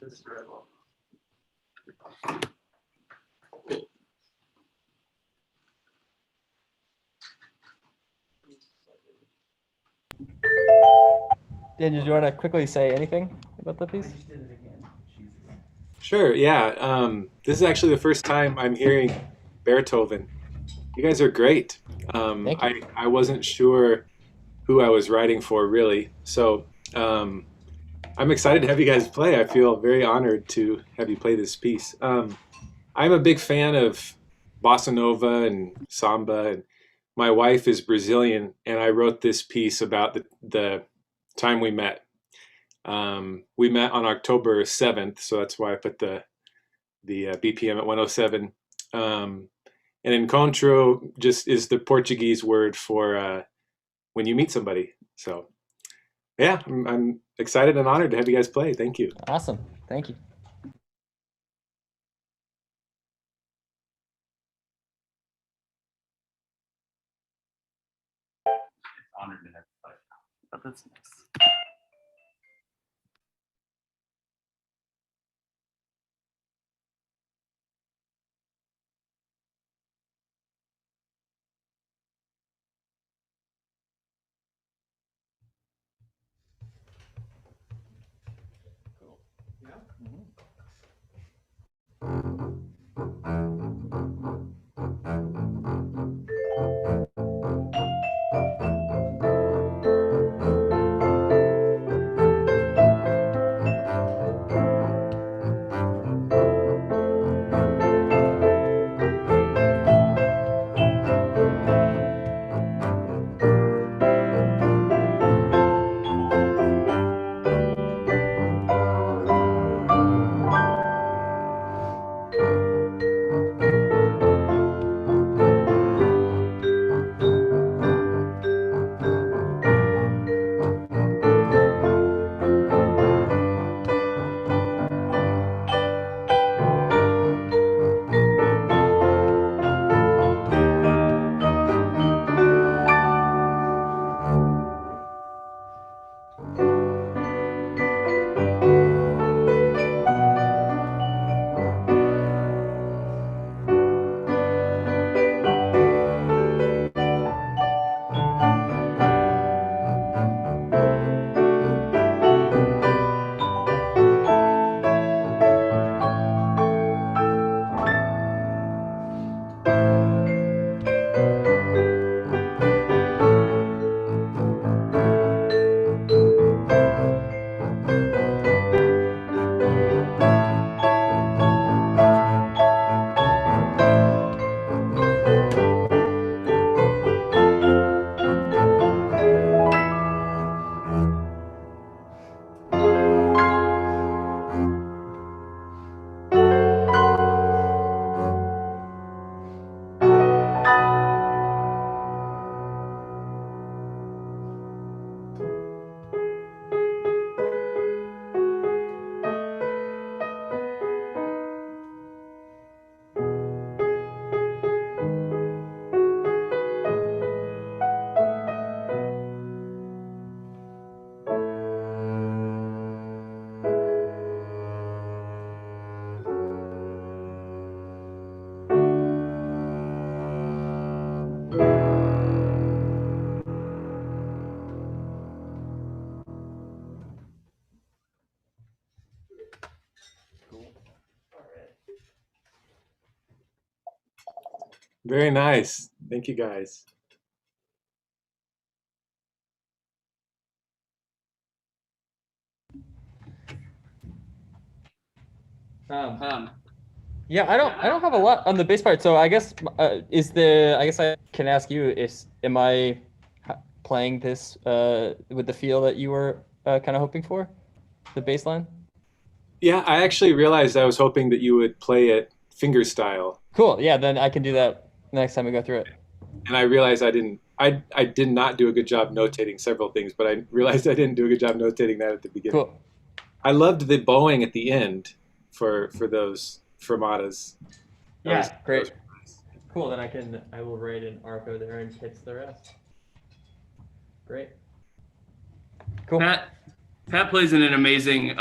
This is terrible. Daniel, do you want to quickly say anything about the piece? Sure, yeah. This is actually the first time I'm hearing Bearthoven. You guys are great. Thank you. I wasn't sure who I was writing for, really. So I'm excited to have you guys play. I feel very honored to have you play this piece. I'm a big fan of bossa nova and samba. And my wife is Brazilian, and I wrote this piece about the time we met. We met on October 7th, so that's why I put the BPM at 107. And encontro just is the Portuguese word for when you meet somebody. So yeah, I'm excited and honored to have you guys play. Thank you. Awesome. Thank you. Honored to have you play. Oh, that's nice. Very nice. Thank you guys. Yeah, I don't have a lot on the bass part. So I guess I guess I can ask you, am I playing this with the feel that you were kind of hoping for, the bass line? Yeah, I actually realized I was hoping that you would play it finger style. Cool. Yeah, then I can do that next time we go through it. And I realized I did not do a good job notating several things, but I realized I didn't do a good job notating that at the beginning. Cool. I loved the bowing at the end for those fermatas. Yeah, great. Cool. Then I will write an arco there and hits the rest. Great. Cool. Pat plays in an amazing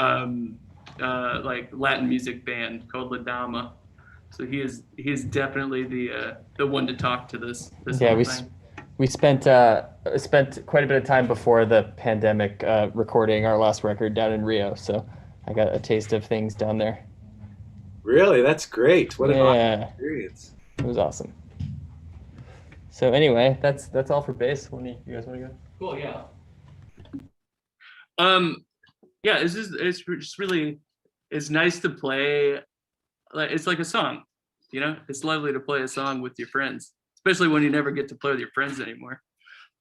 like Latin music band called La Dama. So he is definitely the one to talk to this Yeah, whole thing. we spent quite a bit of time before the pandemic recording our last record down in Rio, so I got a taste of things down there. Really? That's great. What an awesome experience. It was awesome. So anyway, that's all for bass. You guys want to go? Cool, yeah. Yeah, it's just really, it's nice to play. Like it's like a song, you know. It's lovely to play a song with your friends, especially when you never get to play with your friends anymore.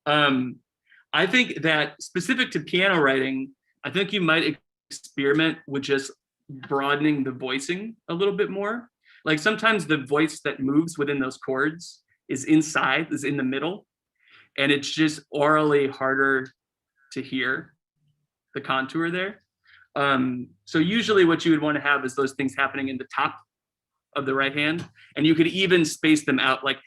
I think that specific to piano writing, I think you might experiment with just broadening the voicing a little bit more. Like sometimes the voice that moves within those chords is in the middle, and it's just orally harder to hear the contour there. So usually what you would want to have is those things happening in the top of the right hand, and you could even space them out. Like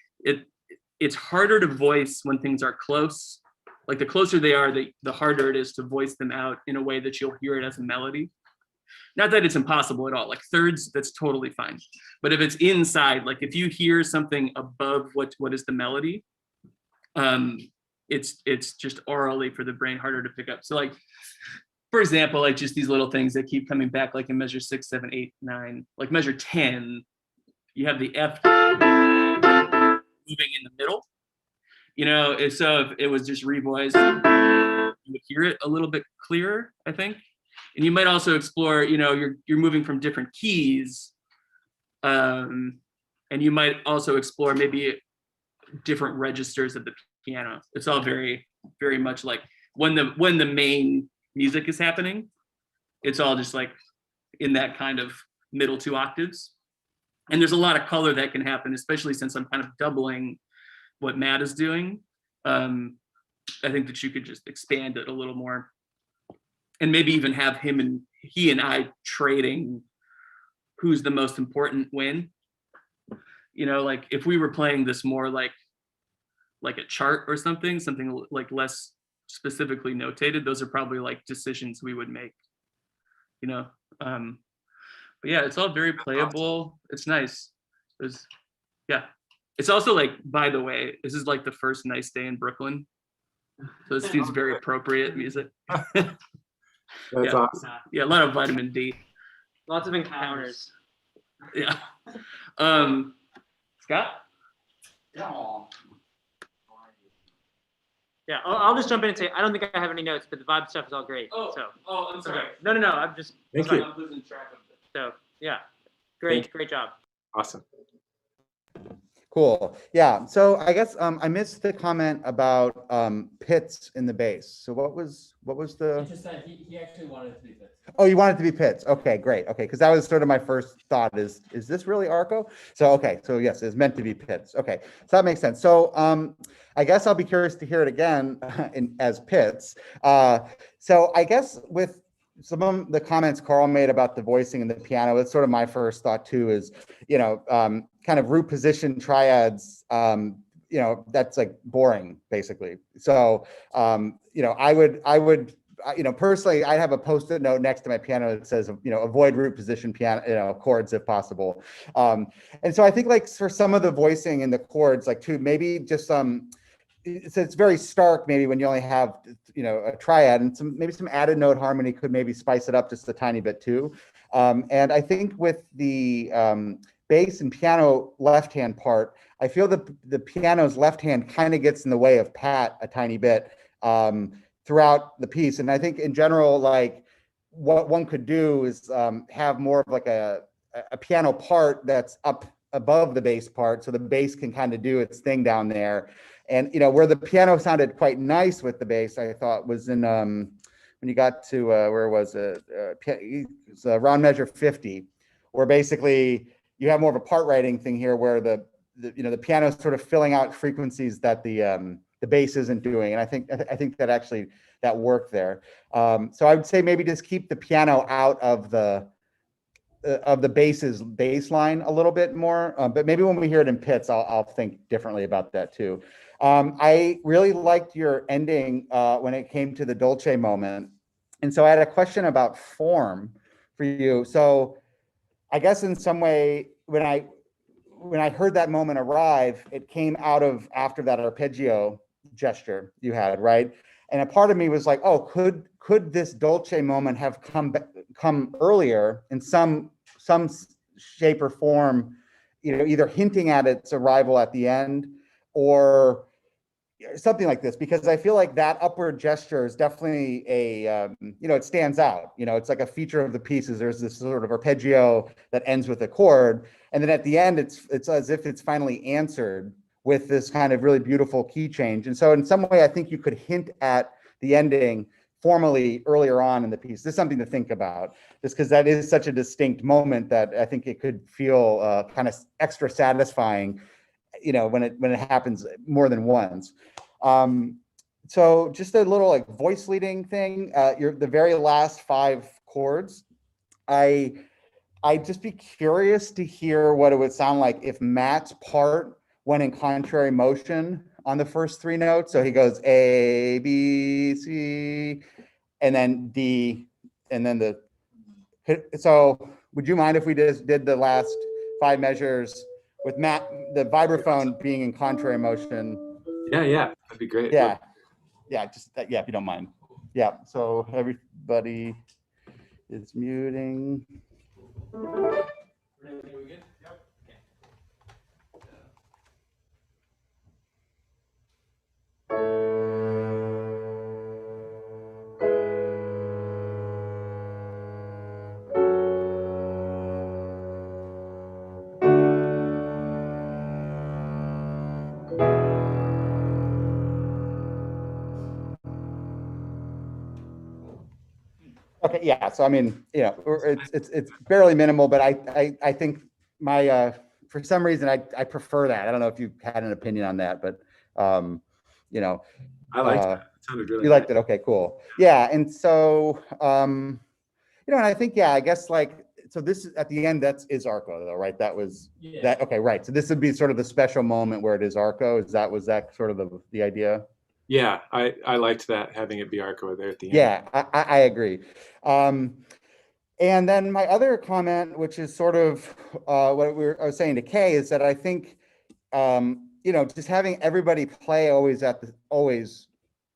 it's harder to voice when things are close. Like the closer they are, the harder it is to voice them out in a way that you'll hear it as a melody. Not that it's impossible at all. Like thirds, that's totally fine. But if it's inside, like if you hear something above what is the melody, it's just orally for the brain harder to pick up. So like, for example, like just these little things that keep coming back, like in measure 6, 7, 8, 9, like measure 10, you have the F moving in the middle, you know. So if it was just revoiced, you would hear it a little bit clearer, I think. And you might also explore, you know, you're moving from different keys, and you might also explore maybe different registers of the piano. It's all very, very much like when the main music is happening, it's all just like in that kind of middle 2 octaves. And there's a lot of color that can happen, especially since I'm kind of doubling what Matt is doing. I think that you could just expand it a little more, and maybe even have he and I trading who's the most important when. You know, like if we were playing this more like a chart or something like less specifically notated, those are probably like decisions we would make, you know. But yeah, it's all very playable. It's nice. It's also like, by the way, this is like the first nice day in Brooklyn, so it seems very appropriate music. That's awesome. Yeah, a lot of vitamin D. Lots of encounters. Yeah. Scott? Yeah, I'll just jump in and say I don't think I have any notes, but the vibe stuff is all great. I'm sorry. Okay. No, I'm just. Thank you. I'm losing track of it. So yeah, great job. Awesome. Cool. Yeah. So I guess I missed the comment about pits in the bass. So what was the? Just that he actually wanted it to be pits. Oh, you want it to be pits. Okay, great. Okay, because that was sort of my first thought is this really Arco? So okay, so yes, it's meant to be pits. Okay, so that makes sense. So I guess I'll be curious to hear it again as pits. So I guess with some of the comments Carl made about the voicing and the piano, it's sort of my first thought too is, you know, kind of root position triads, you know, that's like boring basically. So, you know, I would, you know, personally, I have a Post-it note next to my piano that says, you know, avoid root position piano, you know, chords if possible. And so I think like for some of the voicing in the chords, like too, maybe just it's very stark maybe when you only have, you know, a triad, and maybe some added note harmony could maybe spice it up just a tiny bit too. And I think with the bass and piano left-hand part, I feel that the piano's left hand kind of gets in the way of Pat a tiny bit throughout the piece. And I think in general, like what one could do is have more of like a piano part that's up above the bass part, so the bass can kind of do its thing down there. And where the piano sounded quite nice with the bass, I thought was in when you got to where was it? It's round measure 50, where basically you have more of a part writing thing here, where the piano is sort of filling out frequencies that the bass isn't doing. And I think that actually that worked there. So I would say maybe just keep the piano out of the bass line a little bit more, but maybe when we hear it in pits, I'll think differently about that too. I really liked your ending when it came to the Dolce moment. And so I had a question about form for you. So I guess in some way, when I heard that moment arrive, it came out of after that arpeggio gesture you had, right? And a part of me was like, oh, could this Dolce moment have come earlier in some shape or form, either hinting at its arrival at the end or something like this? Because I feel like that upward gesture is definitely it stands out. It's like a feature of the pieces. There's this sort of arpeggio that ends with a chord, and then at the end, it's as if it's finally answered with this kind of really beautiful key change. And so in some way, I think you could hint at the ending formally earlier on in the piece. This is something to think about, just because that is such a distinct moment that I think it could feel kind of extra satisfying, when it happens more than once. So just a little like voice leading thing. The very last 5 chords, I'd just be curious to hear what it would sound like if Matt's part went in contrary motion on the first 3 notes. So he goes A, B, C, and then D, and then so would you mind if we just did the last 5 measures with Matt, the vibraphone being in contrary motion? Yeah, that'd be great. Yeah, just if you don't mind. Yeah, so everybody is muting. Okay, yeah. So I mean, it's barely minimal, but I think for some reason I prefer that. I don't know if you had an opinion on that, but I liked that. It sounded really you nice. liked it. Okay, cool. Yeah, and so and I think I guess so this is at the end, is Arco though, right? That was that. Okay, right. So this would be sort of the special moment where it is Arco. Was that sort of the idea? Yeah, I liked that, having it be Arco there at the end. Yeah, I agree. And then my other comment, which is sort of what I was saying to Kay, is that I think just having everybody play always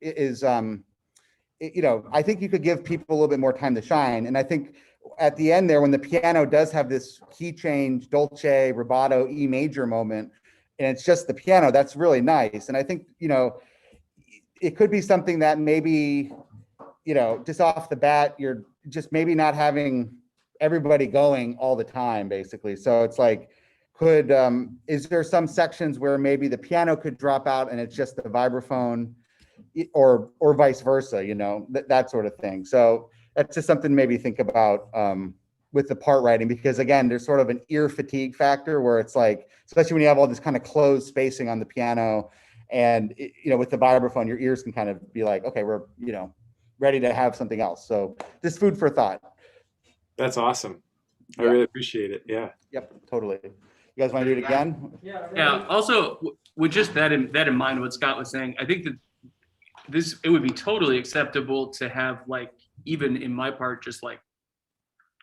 is I think you could give people a little bit more time to shine. And I think at the end there, when the piano does have this key change, Dolce, rubato, E major moment, and it's just the piano, that's really nice. And I think it could be something that maybe, just off the bat, you're just maybe not having everybody going all the time, basically. So it's like, is there some sections where maybe the piano could drop out and it's just the vibraphone, or vice versa, that sort of thing. So that's just something to maybe think about with the part writing, because again, there's sort of an ear fatigue factor where it's like, especially when you have all this kind of closed spacing on the piano, and with the vibraphone, your ears can kind of be like, okay, we're ready to have something else. So just food for thought. That's awesome. I really appreciate it. Yeah. Yep, totally. You guys want to do it again? Yeah. Also, with just that in mind, what Scott was saying, I think that it would be totally acceptable to have, like, even in my part, just like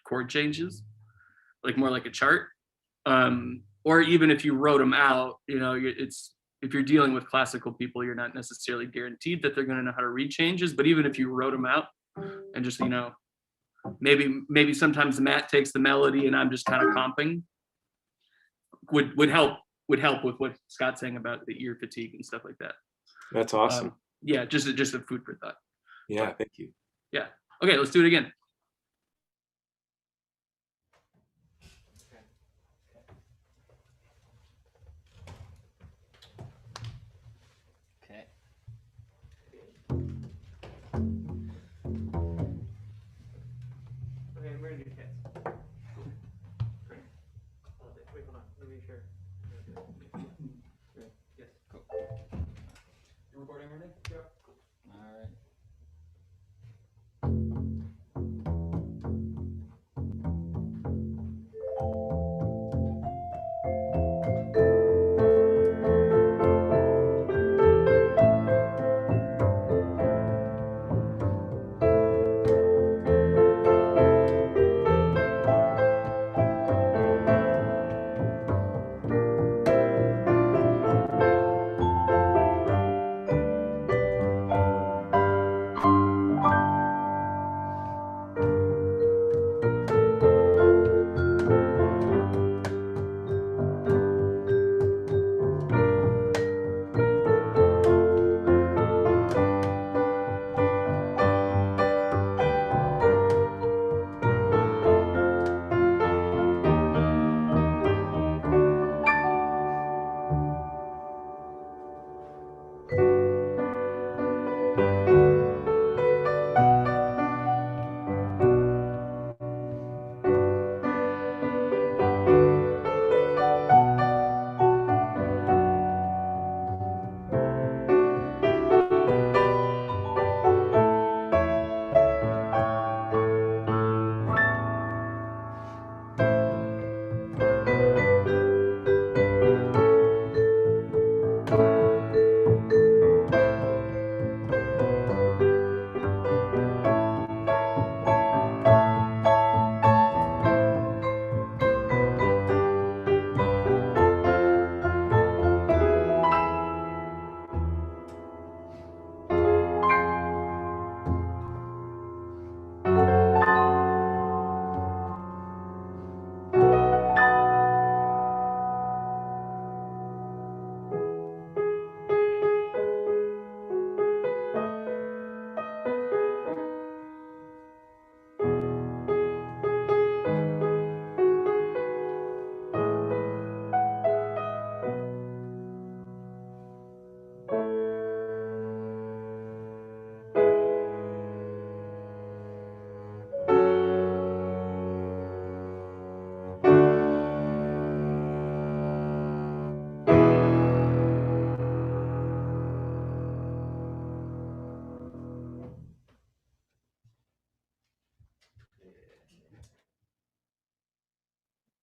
chord changes, like more like a chart, or even if you wrote them out, if you're dealing with classical people, you're not necessarily guaranteed that they're going to know how to read changes. But even if you wrote them out and just, maybe sometimes Matt takes the melody and I'm just kind of comping, would help with what Scott's saying about the ear fatigue and stuff like that. That's awesome. Yeah, just a food for thought. Yeah, thank you. Yeah. Okay, let's do it again. Okay. Okay, I'm ready to do cats. Cool. Great. Wait, hold on. Let me make sure. Yes. Cool. You recording everything? Yep. Cool. All right.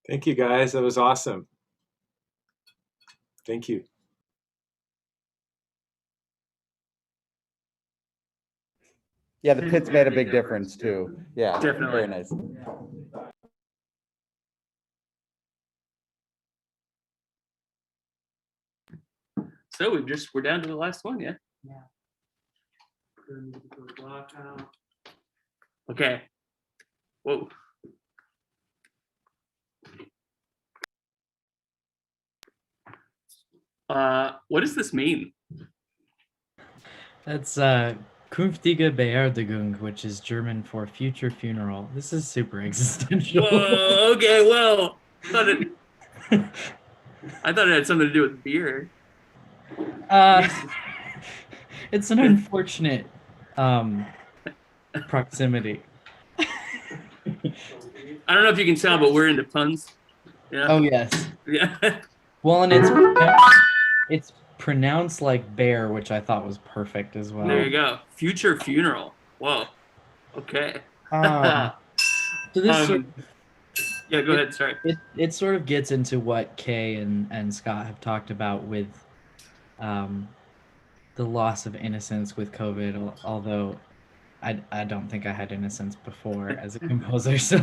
Thank you, guys. That was awesome. Thank you. Yeah, the pits made a big difference too. Yeah, Definitely. very nice. So we're down to the last one, yeah. Okay. Whoa. What does this mean? That's Künftige Beerdigung, which is German for future funeral. This is super existential. Whoa, okay, well, I thought it had something to do with beer. It's an unfortunate proximity. I don't know if you can tell, but we're into puns. Yeah. Oh yes. Yeah. Well, and it's pronounced like bear, which I thought was perfect as well. There you go. Future funeral. Whoa. Okay. So this sort of, yeah, go ahead. Sorry. It sort of gets into what Kay and Scott have talked about with the loss of innocence with COVID, although I don't think I had innocence before as a composer. So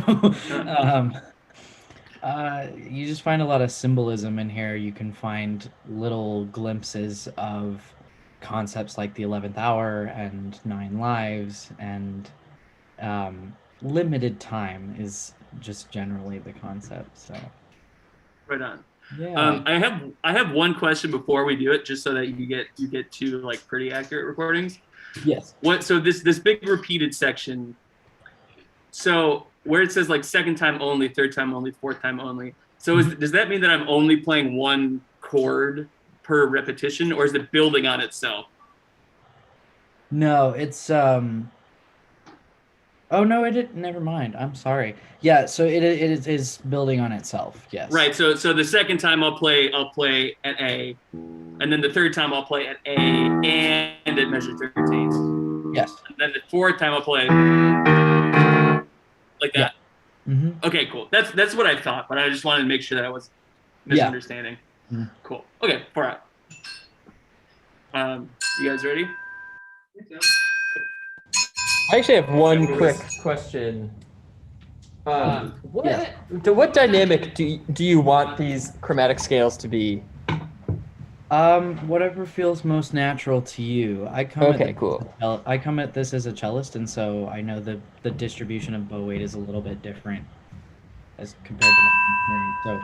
you just find a lot of symbolism in here. You can find little glimpses of concepts like the 11th hour and 9 lives, and limited time is just generally the concept. So right on. Yeah. I have one question before we do it, just so that you get two like pretty accurate recordings. Yes. So this big repeated section. So where it says like second time only, third time only, fourth time only. So does that mean that I'm only playing one chord per repetition, or is it building on itself? No, it's oh no, it didn't. Never mind. I'm sorry. Yeah, so it is building on itself. Yes. Right. So the second time I'll play an A, and then the third time I'll play an A and at measure 13. Yes. And then the fourth time I'll play like that. Yeah. Mm-hmm. Okay, cool. That's what I thought, but I just wanted to make sure that I was misunderstanding. Yeah. Cool. Okay, 4 out. You guys ready? I actually have one quick question. What dynamic do you want these chromatic scales to be? Whatever feels most natural to you. I come at this as a cellist, and so I know the distribution of bow weight is a little bit different as compared to my experience. So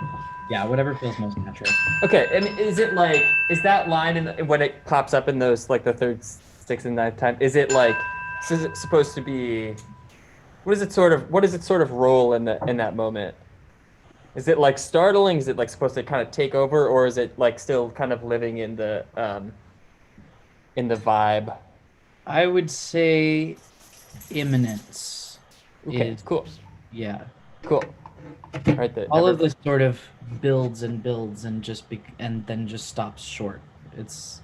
yeah, whatever feels most natural. Okay, and is that line when it pops up in those like the third, sixth, and ninth time? Is it supposed to be? What does it sort of role in that moment? Is it like startling? Is it like supposed to kind of take over, or is it like still kind of living in the vibe? I would say imminence. Okay, cool. Yeah. Cool. All of this sort of builds and builds and and then just stops short. It's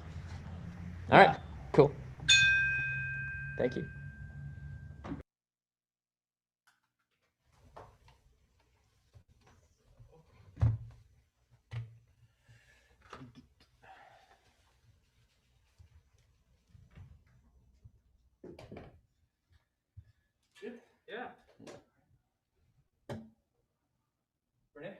all right. Cool. Thank you. Yeah. Renee?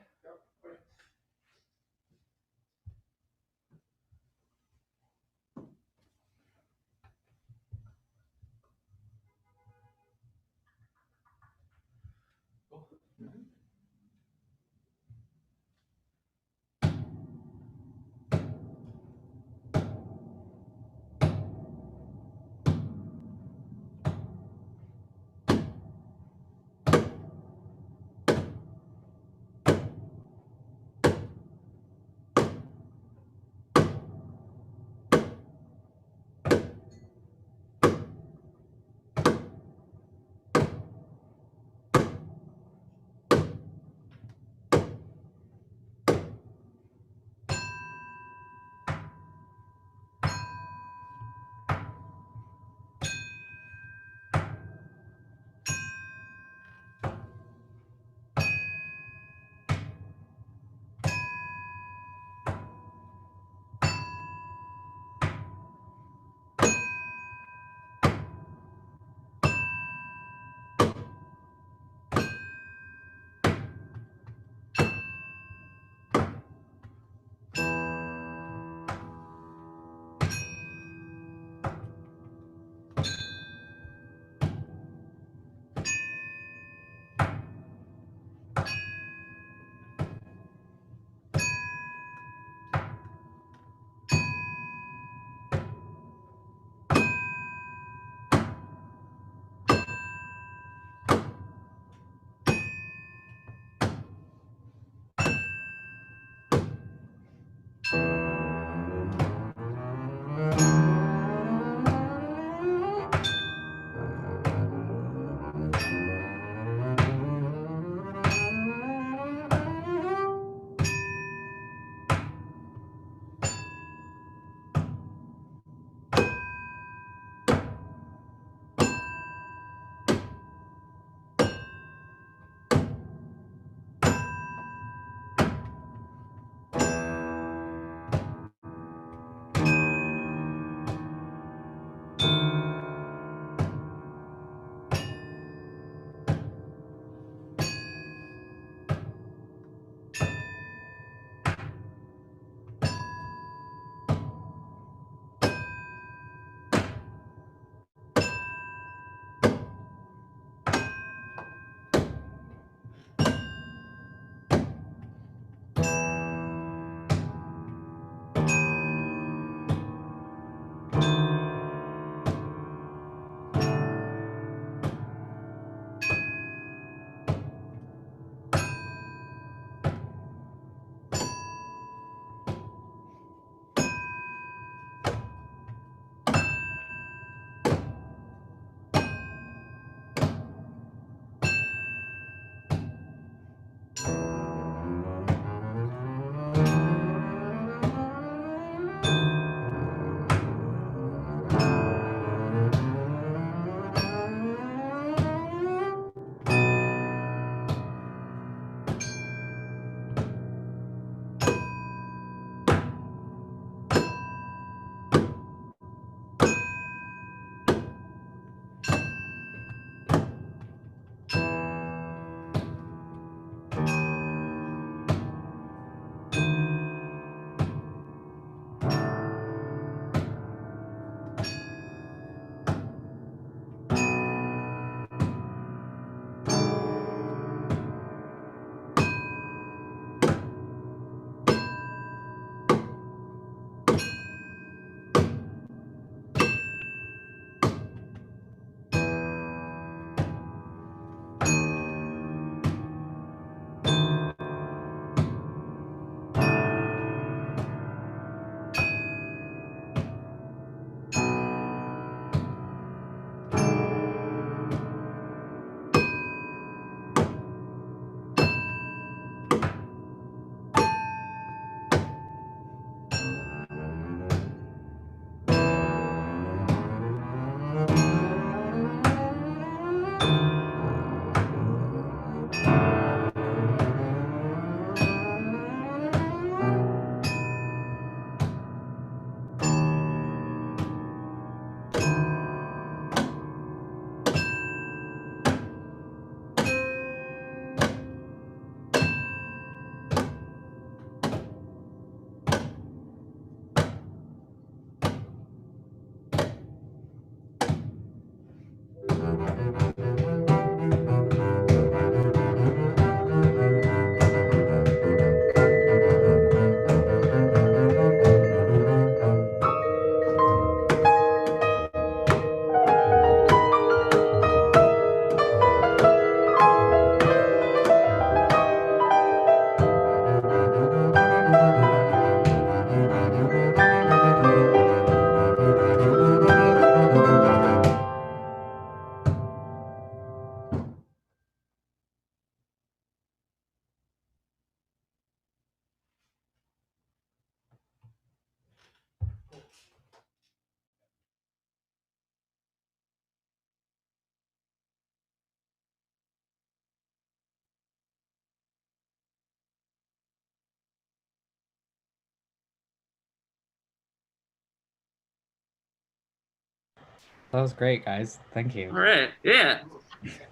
That was great, guys. Thank you. All right, yeah.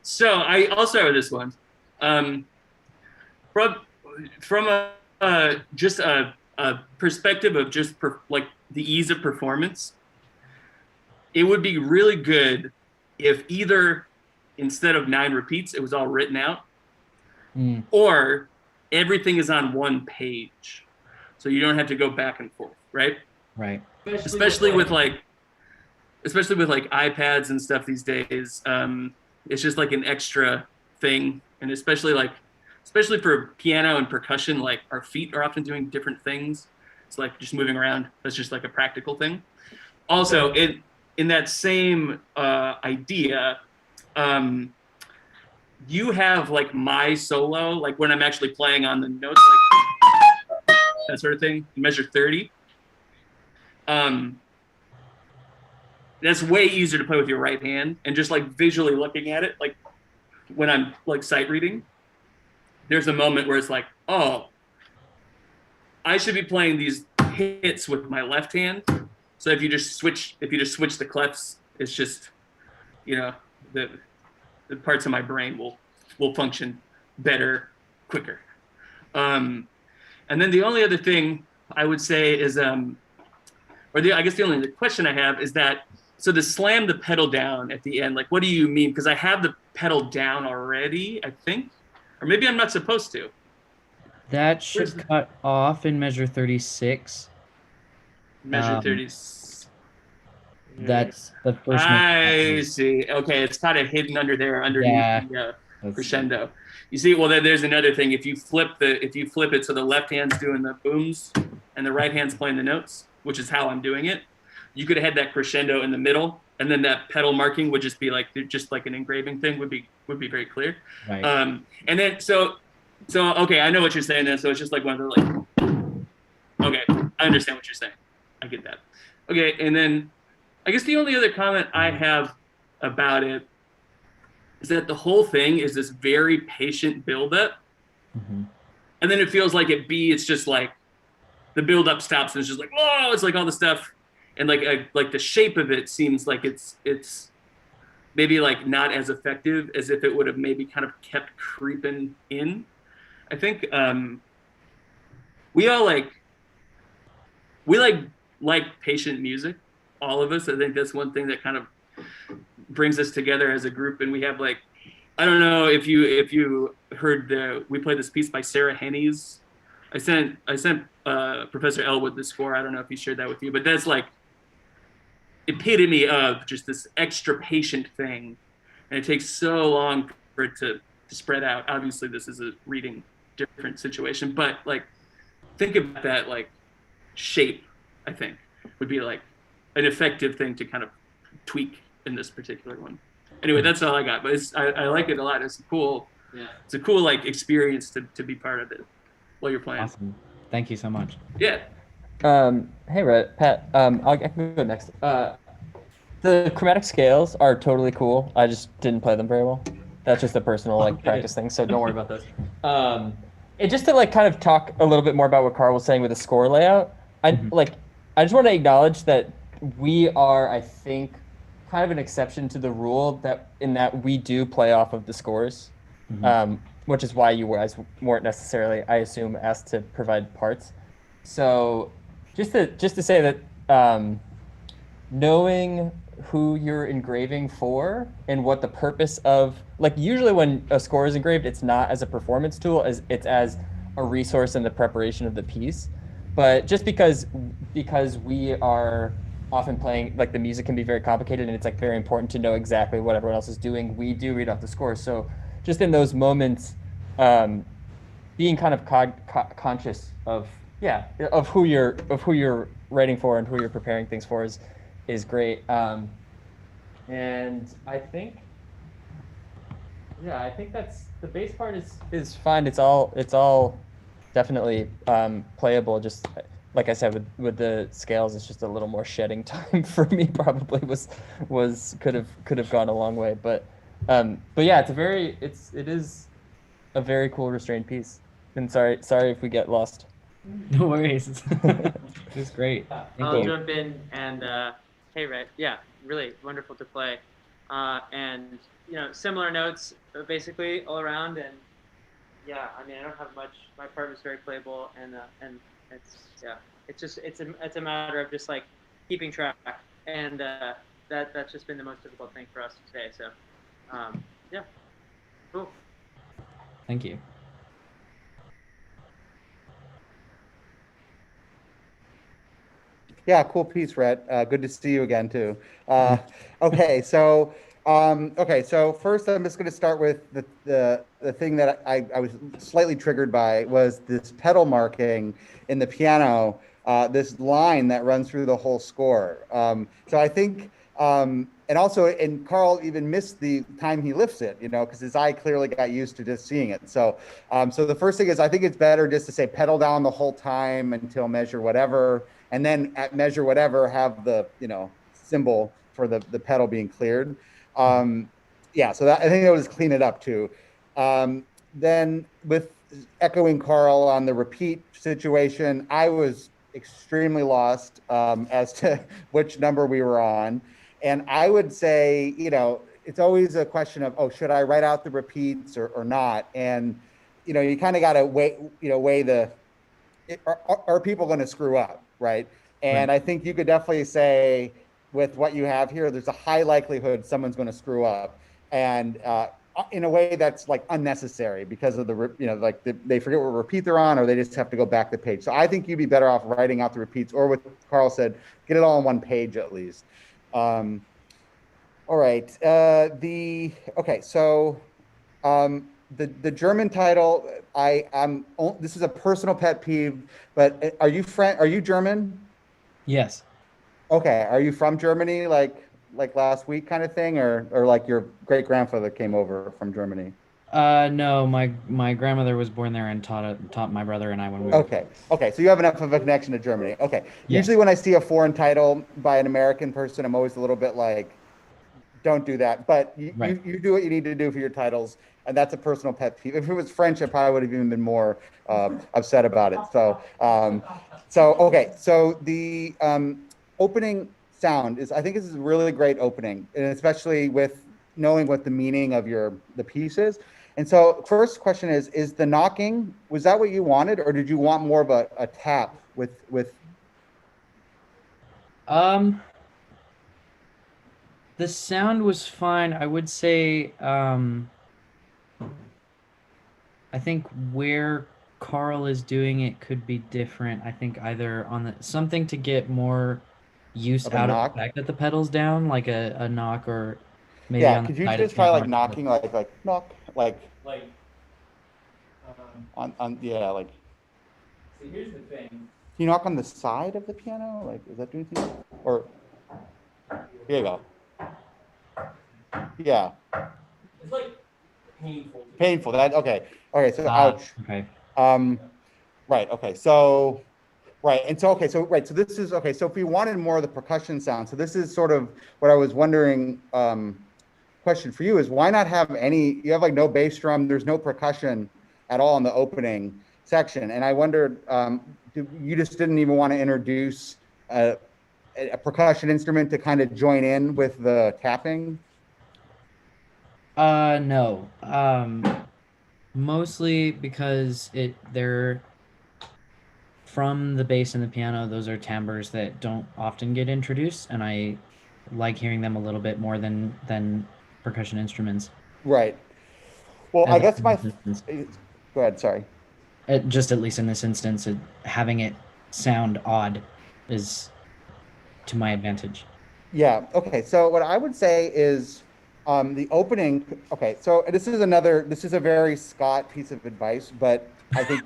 So I'll start with this one. From just a perspective of just like the ease of performance, it would be really good if either instead of 9 repeats, it was all written out, or everything is on one page, so you don't have to go back and forth, right? Right. Especially with iPads and stuff these days. It's just like an extra thing, and especially for piano and percussion, like our feet are often doing different things. It's like just moving around. That's just like a practical thing. Also, in that same idea, you have like my solo, like when I'm actually playing on the notes, like that sort of thing. You measure 30. That's way easier to play with your right hand, and just like visually looking at it, like when I'm like sight reading, there's a moment where it's like, oh, I should be playing these hits with my left hand. So if you just switch the clefs, it's just, you know, the parts of my brain will function better, quicker. And then the only other thing I would say is, I guess the only question I have is that, so to slam the pedal down at the end, like, what do you mean? Because I have the pedal down already, I think, or maybe I'm not supposed to. That should cut off in measure 36. Measure 36. That's the first. I see. Okay, it's kind of hidden under there, underneath the crescendo. You see, well, then there's another thing. If you flip it so the left hand's doing the booms and the right hand's playing the notes, which is how I'm doing it, you could have had that crescendo in the middle, and then that pedal marking would just be like an engraving thing would be very clear. Right. And then so okay, I know what you're saying then. So it's just like one of the like, okay, I understand what you're saying. I get that. Okay, and then I guess the only other comment I have about it is that the whole thing is this very patient buildup, and then it feels like it's just like the buildup stops and it's just like, oh, it's like all the stuff, and like the shape of it seems like it's maybe like not as effective as if it would have maybe kind of kept creeping in. I think we like patient music, all of us. I think that's one thing that kind of brings us together as a group. And we have like, I don't know if you heard we played this piece by Sarah Hennies. I sent Professor Elwood the score. I don't know if he shared that with you, but that's like epitome of just this extra patient thing, and it takes so long for it to spread out. Obviously, this is a reading different situation, but like think about that like shape. I think would be like an effective thing to kind of tweak in this particular one. Anyway, that's all I got, but I like it a lot. It's cool like experience to be part of it while you're playing. Awesome. Thank you so much. Yeah. Hey, Pat. I can go next. The chromatic scales are totally cool. I just didn't play them very well. That's just a personal practice thing, so don't worry about those. And just to like kind of talk a little bit more about what Carl was saying with the score layout, I just want to acknowledge that we are, I think, kind of an exception to the rule in that we do play off of the scores, which is why you guys weren't necessarily, I assume, asked to provide parts. So just to say that knowing who you're engraving for and what the purpose of, like, usually when a score is engraved, it's not as a performance tool, it's as a resource in the preparation of the piece. But just because we are often playing, like, the music can be very complicated and it's like very important to know exactly what everyone else is doing, we do read off the score. So just in those moments, being kind of conscious of who you're writing for and who you're preparing things for is great. And I think that's the bass part is fine. It's all definitely playable. Just like I said with the scales, it's just a little more shedding time for me. Probably could have gone a long way. But yeah, it is a very cool restrained piece. And sorry if we get lost. No worries. It's great. I'll jump in and hey, Ray. Yeah. really wonderful to play. And similar notes basically all around. And yeah, I mean, I don't have much. My part was very playable, and it's a matter of just like keeping track, and that's just been the most difficult thing for us today. So yeah, cool. Thank you. Yeah, cool piece, Rhett. Good to see you again too. Okay, so first I'm just going to start with the thing that I was slightly triggered by was this pedal marking in the piano, this line that runs through the whole score. So I think, and Carl even missed the time he lifts it, because his eye clearly got used to just seeing it. So the first thing is I think it's better just to say pedal down the whole time until measure whatever. And then at measure whatever, have the symbol for the pedal being cleared. Yeah, so I think that would just clean it up too. Then with echoing Carl on the repeat situation, I was extremely lost as to which number we were on. And I would say, it's always a question of, oh, should I write out the repeats or not? And, you kind of got to weigh the, are people going to screw up, right? And I think you could definitely say with what you have here, there's a high likelihood someone's going to screw up, and in a way that's like unnecessary because of they forget what repeat they're on, or they just have to go back the page. So I think you'd be better off writing out the repeats, or what Carl said, get it all on one page at least. All right. The German title, this is a personal pet peeve, but are you German? Yes. Okay. Are you from Germany, like last week kind of thing, or like your great grandfather came over from Germany? No, my grandmother was born there and taught my brother and I when we were. Okay. So you have enough of a connection to Germany. Okay. Yes. Usually when I see a foreign title by an American person, I'm always a little bit like, don't do that. But you do what you need to do for your titles. And that's a personal pet peeve. If it was French, I probably would have even been more upset about it. So the opening sound I think this is a really great opening, and especially with knowing what the meaning of the piece is. And so first question is the knocking, was that what you wanted, or did you want more of a tap with? The sound was fine. I would say, I think where Carl is doing it could be different. I think either on something to get more use out of the fact that the pedal's down, like a knock, or maybe on the could you side just try like knocking, like knock, like on yeah, like. So here's the thing. Can you knock on the side of the piano? Like, is that doing anything? Or here you go. Yeah. It's like painful. Painful. Okay. So ouch. Okay. Right. Okay. So. Right. And so, so this is, so if we wanted more of the percussion sound, so this is sort of what I was wondering, question for you is why not have you have like no bass drum, there's no percussion at all in the opening section. And I wondered, you just didn't even want to introduce a percussion instrument to kind of join in with the tapping? No. Mostly because they're from the bass and the piano, those are timbres that don't often get introduced, and I like hearing them a little bit more than percussion instruments. Right. Well, I guess go ahead, sorry. Just at least in this instance, having it sound odd is to my advantage. Yeah, okay, so what I would say is the opening, so this is a very Scott piece of advice, but I think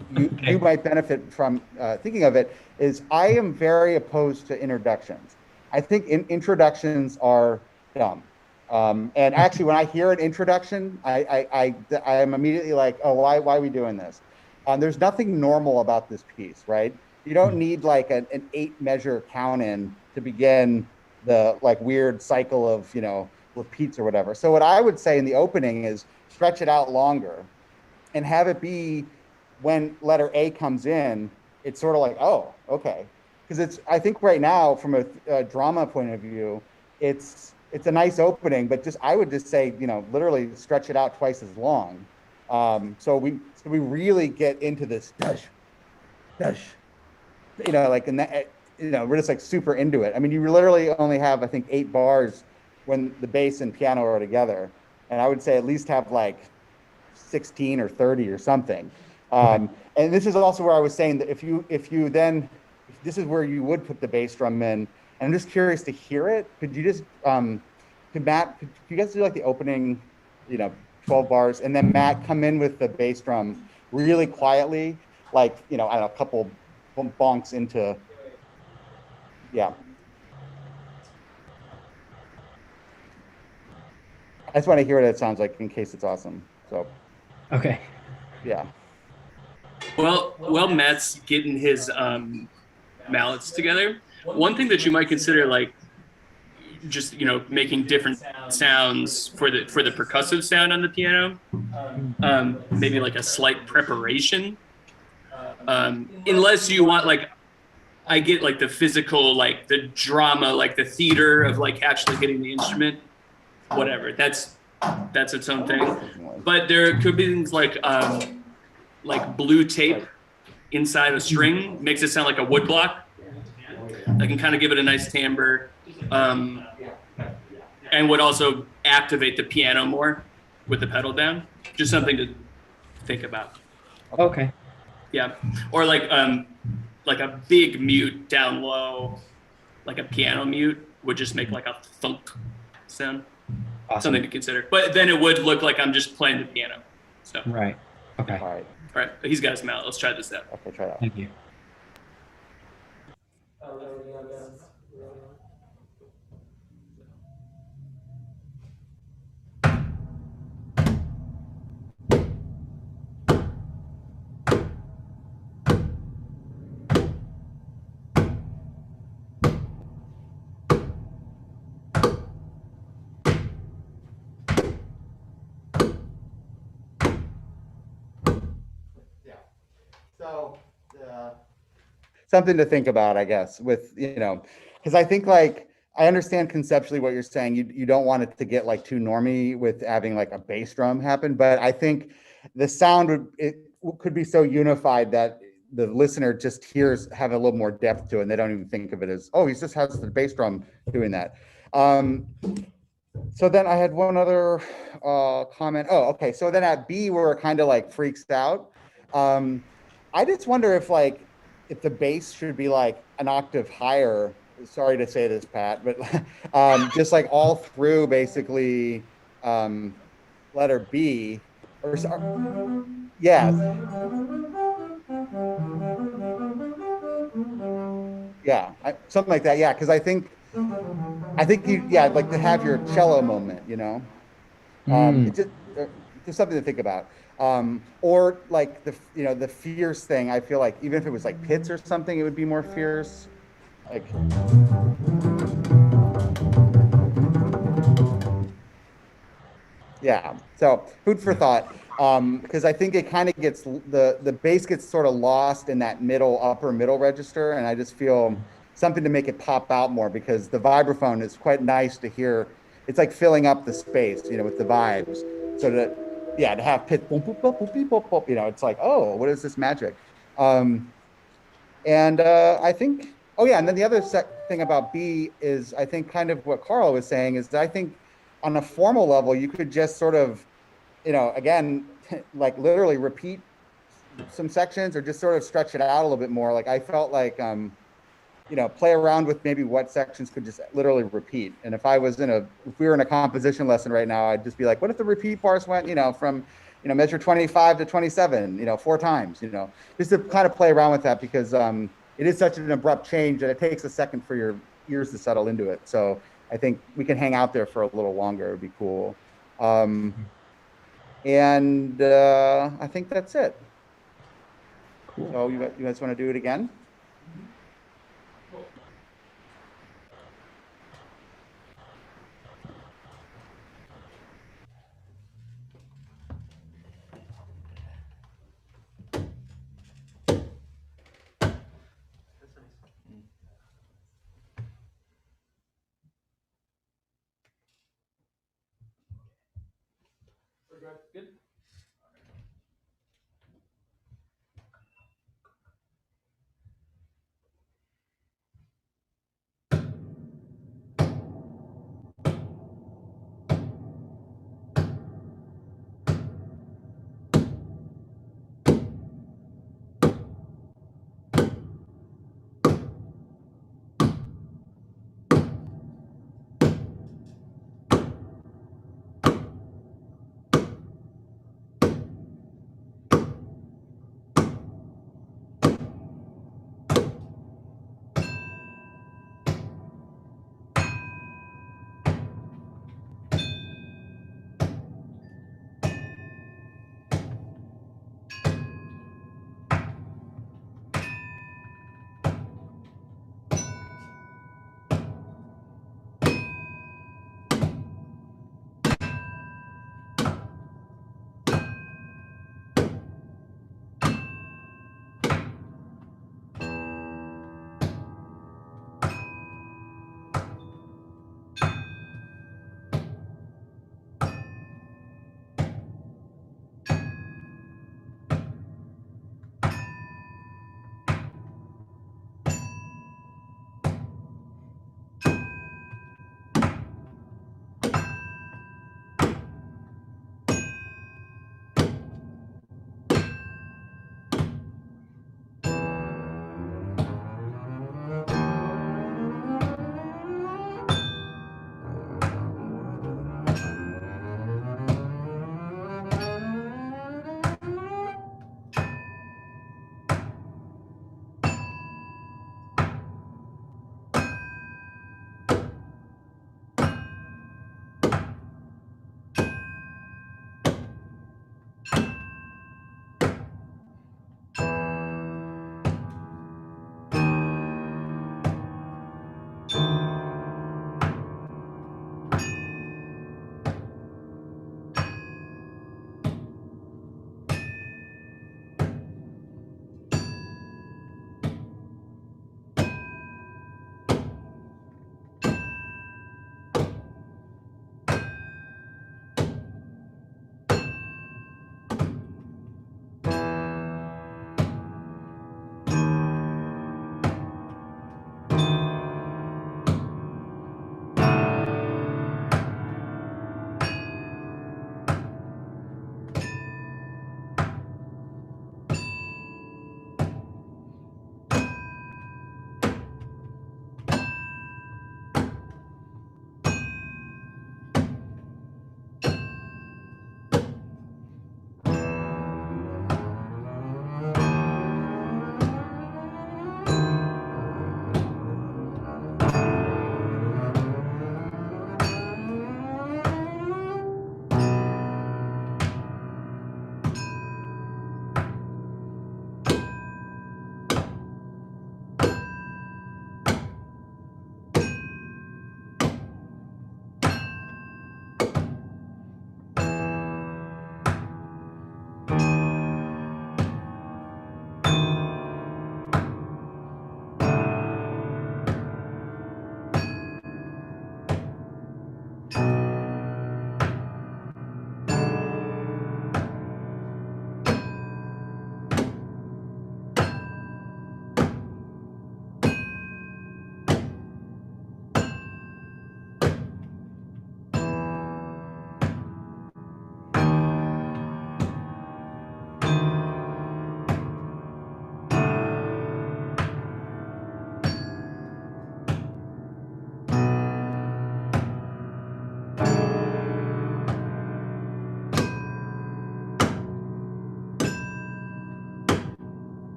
you might benefit from thinking of it, is I am very opposed to introductions. I think introductions are dumb. And actually, when I hear an introduction, I am immediately like, oh, why are we doing this? There's nothing normal about this piece, right? You don't need like an 8-measure count in to begin the like weird cycle of, repeats or whatever. So what I would say in the opening is stretch it out longer and have it be when letter A comes in, it's sort of like, oh, okay. Because I think right now, from a drama point of view, it's a nice opening, but just I would just say, literally stretch it out twice as long. So we really get into this dash, like in that, we're just like super into it. I mean, you literally only have, I think, 8 bars when the bass and piano are together, and I would say at least have like 16 or 30 or something. And this is also where I was saying that if this is where you would put the bass drum in. And I'm just curious to hear it. Could you just, could you guys do like the opening, 12 bars, and then Matt come in with the bass drum really quietly, like, I don't know, a couple bonks into, yeah. I just want to hear what it sounds like in case it's awesome. So. Okay. Yeah. Well, Matt's getting his mallets together. One thing that you might consider, like, just making different sounds for the percussive sound on the piano, maybe like a slight preparation, unless you want, like, I get like the physical, like the drama, like the theater of like actually hitting the instrument, whatever, that's its own thing. But there could be things like blue tape inside a string makes it sound like a wood block. That can kind of give it a nice timbre, and would also activate the piano more with the pedal down. Just something to think about. Okay. Yeah, or like a big mute down low, like a piano mute would just make like a thunk sound. Awesome. Something to consider. But then it would look like I'm just playing the piano. So. Right. Okay. All right. He's got his mallet. Let's try this out. Okay, try that. Thank you. So, something to think about, I guess, with, because I think, like, I understand conceptually what you're saying. You don't want it to get like too normy with having like a bass drum happen, but I think the sound could be so unified that the listener just have a little more depth to it, and they don't even think of it as, oh, he just has the bass drum doing that. So then I had one other comment. Oh, okay. So then at B, where it kind of like freaks out. I just wonder if the bass should be like an octave higher. Sorry to say this, Pat, but just like all through basically letter B, or yeah, something like that. Yeah, because I think I'd like to have your cello moment. It's just something to think about. Or like the fierce thing. I feel like even if it was like pits or something, it would be more fierce. Like, yeah. So food for thought. Because I think it kind of gets the bass gets sort of lost in that upper middle register, and I just feel something to make it pop out more, because the vibraphone is quite nice to hear. It's like filling up the space, with the vibes. So to have pit boom boom boom boom boom boom boom, it's like, oh, what is this magic? And I think, oh yeah, and then the other thing about B is, I think kind of what Carl was saying is that I think on a formal level you could just sort of, again, like literally repeat some sections or just sort of stretch it out a little bit more. Like I felt like play around with maybe what sections could just literally repeat. And if we were in a composition lesson right now, I'd just be like, what if the repeat parts went, from, measure 25 to 27, 4 times, just to kind of play around with that, because it is such an abrupt change that it takes a second for your ears to settle into it. So I think we can hang out there for a little longer. It would be cool. And I think that's it. Cool. So you guys want to do it again? Good.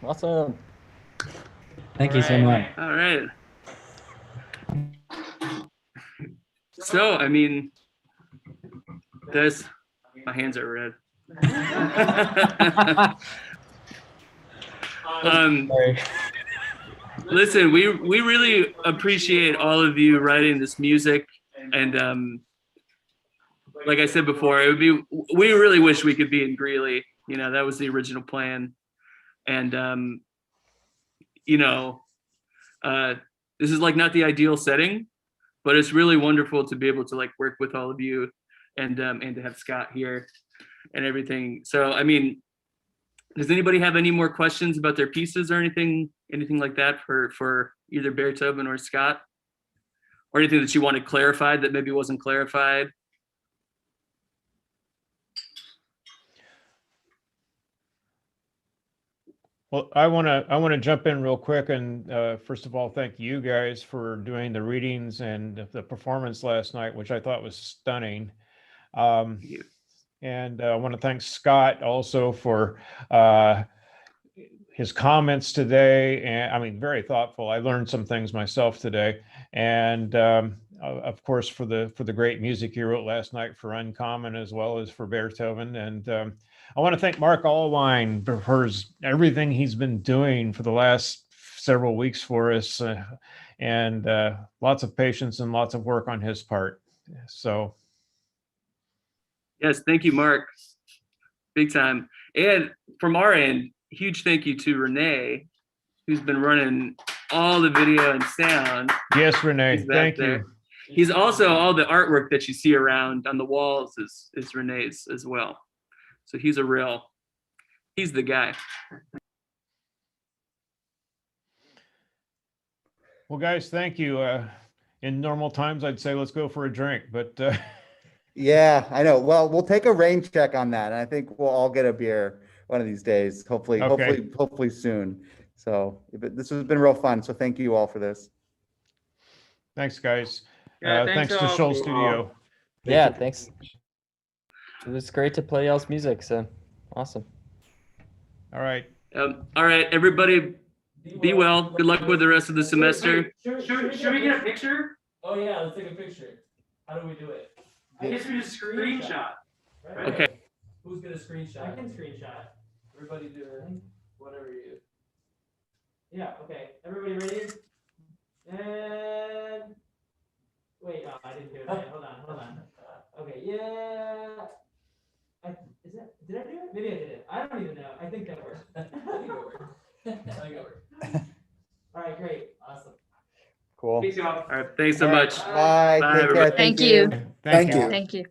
Awesome. Thank you so much. All right. So, I mean, my hands are red. Listen, we really appreciate all of you writing this music, and like I said before, we really wish we could be in Greeley. You know, that was the original plan, and you know, this is like not the ideal setting, but it's really wonderful to be able to like work with all of you, and to have Scott here and everything. So, I mean, does anybody have any more questions about their pieces or anything like that for either Bearthoven or Scott, or anything that you wanted clarified that maybe wasn't clarified? Well, I want to jump in real quick and first of all, thank you guys for doing the readings and the performance last night, which I thought was stunning. And I want to thank Scott also for his comments today. And I mean, very thoughtful. I learned some things myself today. And of course, for the great music you wrote last night for Uncommon, as well as for Bearthoven. And I want to thank Mark Allwine for everything he's been doing for the last several weeks for us, and lots of patience and lots of work on his part. So. Yes, thank you, Mark. Big time. And from our end, huge thank you to Renee, who's been running all the video and sound. Yes, Renee, thank you. He's also, all the artwork that you see around on the walls is Renee's as well. So he's the guy. Well, guys, thank you. In normal times, I'd say let's go for a drink, but yeah, I know. Well, we'll take a rain check on that, and I think we'll all get a beer one of these days. Hopefully, okay. hopefully soon. So, but this has been real fun. So, thank you all for this. Thanks, guys. Yeah, thanks to Shoal Studio. Yeah, thanks. It was great to play y'all's music. So awesome. All right. All right, everybody, be well. Good luck with the rest of the semester. Should we get a picture? Oh yeah, let's take a picture. How do we do it? I guess we just screenshot. Right? Okay. Who's gonna screenshot? I can screenshot. Everybody do it. Whatever you. Yeah, okay. Everybody ready? And wait, oh, I didn't do it yet. Hold on. Okay, yeah. Did I do it? Maybe I did it. I don't even know. I think that worked. I think it worked. All right, great. Awesome. Cool. All right, thanks so much. Bye. Bye, Take care. everybody. Thank you. Thank you. you. Thank you.